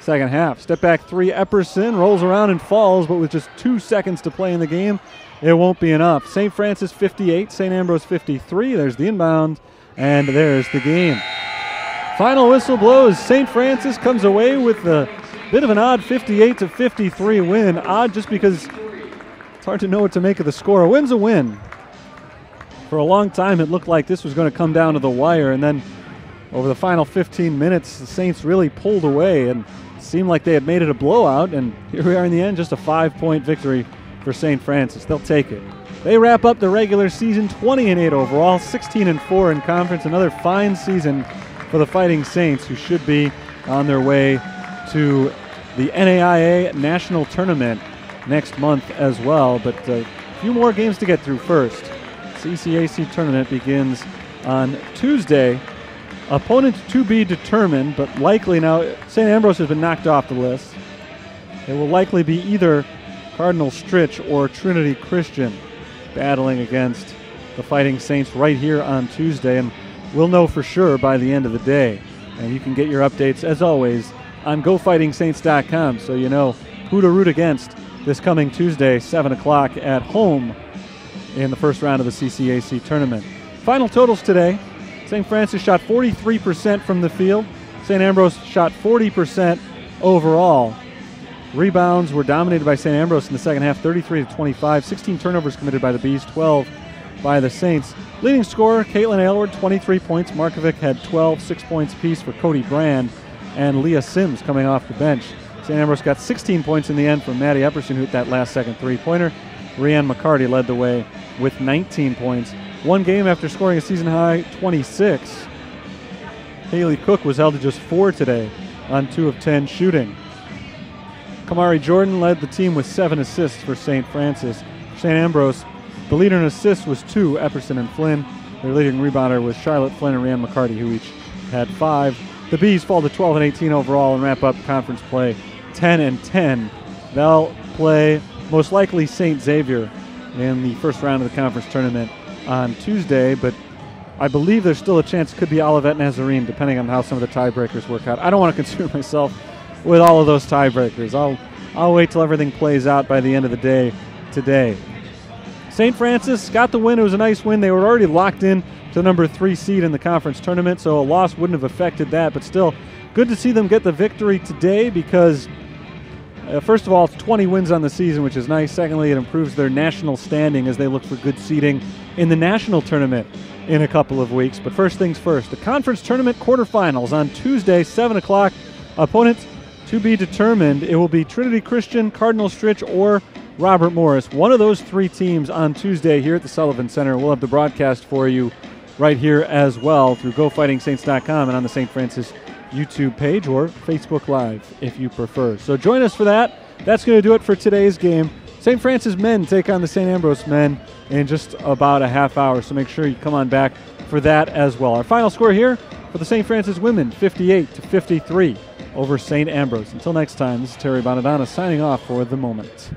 second half. Step back three, Epperson rolls around and falls, but with just 2 seconds to play in the game, it won't be enough. St. Francis 58, St. Ambrose 53. There's the inbound. And there's the game. Final whistle blows. St. Francis comes away with a bit of an odd 58-53 win. Odd just because it's hard to know what to make of the score. A win's a win. For a long time, it looked like this was going to come down to the wire, and then over the final 15 minutes, the Saints really pulled away and it seemed like they had made it a blowout, and here we are in the end, just a 5-point victory for St. Francis. They'll take it. They wrap up the regular season 20-8 overall, 16-4 in conference. Another fine season for the Fighting Saints, who should be on their way to the NAIA National Tournament next month as well. But a few more games to get through first. CCAC tournament begins on Tuesday. Opponent to be determined, but likely now St. Ambrose has been knocked off the list. It will likely be either Cardinal Stritch or Trinity Christian battling against the Fighting Saints right here on Tuesday, and we'll know for sure by the end of the day. And you can get your updates, as always, on GoFightingSaints.com, so you know who to root against this coming Tuesday, 7 o'clock at home in the first round of the CCAC tournament. Final totals today: St. Francis shot 43% from the field. St. Ambrose shot 40% overall. Rebounds were dominated by St. Ambrose in the second half, 33-25. 16 turnovers committed by the Bees, 12 by the Saints. Leading scorer, Caitlin Aylward, 23 points. Markovic had 12, 6 points apiece for Cody Brand and Leah Sims coming off the bench. St. Ambrose got 16 points in the end from Maddie Epperson, who hit that last second three-pointer. Rianne McCarty led the way with 19 points. One game after scoring a season-high 26. Haley Cook was held to just 4 today on 2 of 10 shooting. Kamari Jordan led the team with 7 assists for St. Francis. St. Ambrose, the leader in assists was 2, Epperson and Flynn. Their leading rebounder was Charlotte Flynn and Rianne McCarty, who each had 5. The Bees fall to 12-18 overall and wrap up conference play 10-10. They'll play most likely St. Xavier in the first round of the conference tournament on Tuesday, but I believe there's still a chance it could be Olivet Nazarene, depending on how some of the tiebreakers work out. I don't want to concern myself with all of those tiebreakers. I'll wait till everything plays out by the end of the day today. St. Francis got the win. It was a nice win. They were already locked in to the number 3 seed in the conference tournament, so a loss wouldn't have affected that, but still good to see them get the victory today because, first of all, it's 20 wins on the season, which is nice. Secondly, it improves their national standing as they look for good seeding in the national tournament in a couple of weeks. But first things first, the conference tournament quarterfinals on Tuesday, 7 o'clock. Opponents to be determined. It will be Trinity Christian, Cardinal Stritch, or Robert Morris. One of those 3 teams on Tuesday here at the Sullivan Center. We'll have the broadcast for you right here as well through GoFightingSaints.com and on the St. Francis YouTube page or Facebook Live if you prefer. So join us for that. That's going to do it for today's game. St. Francis men take on the St. Ambrose men in just about a half hour, so make sure you come on back for that as well. Our final score here for the St. Francis women, 58-53 over St. Ambrose. Until next time, this is Terry Bonadonna signing off for the moment.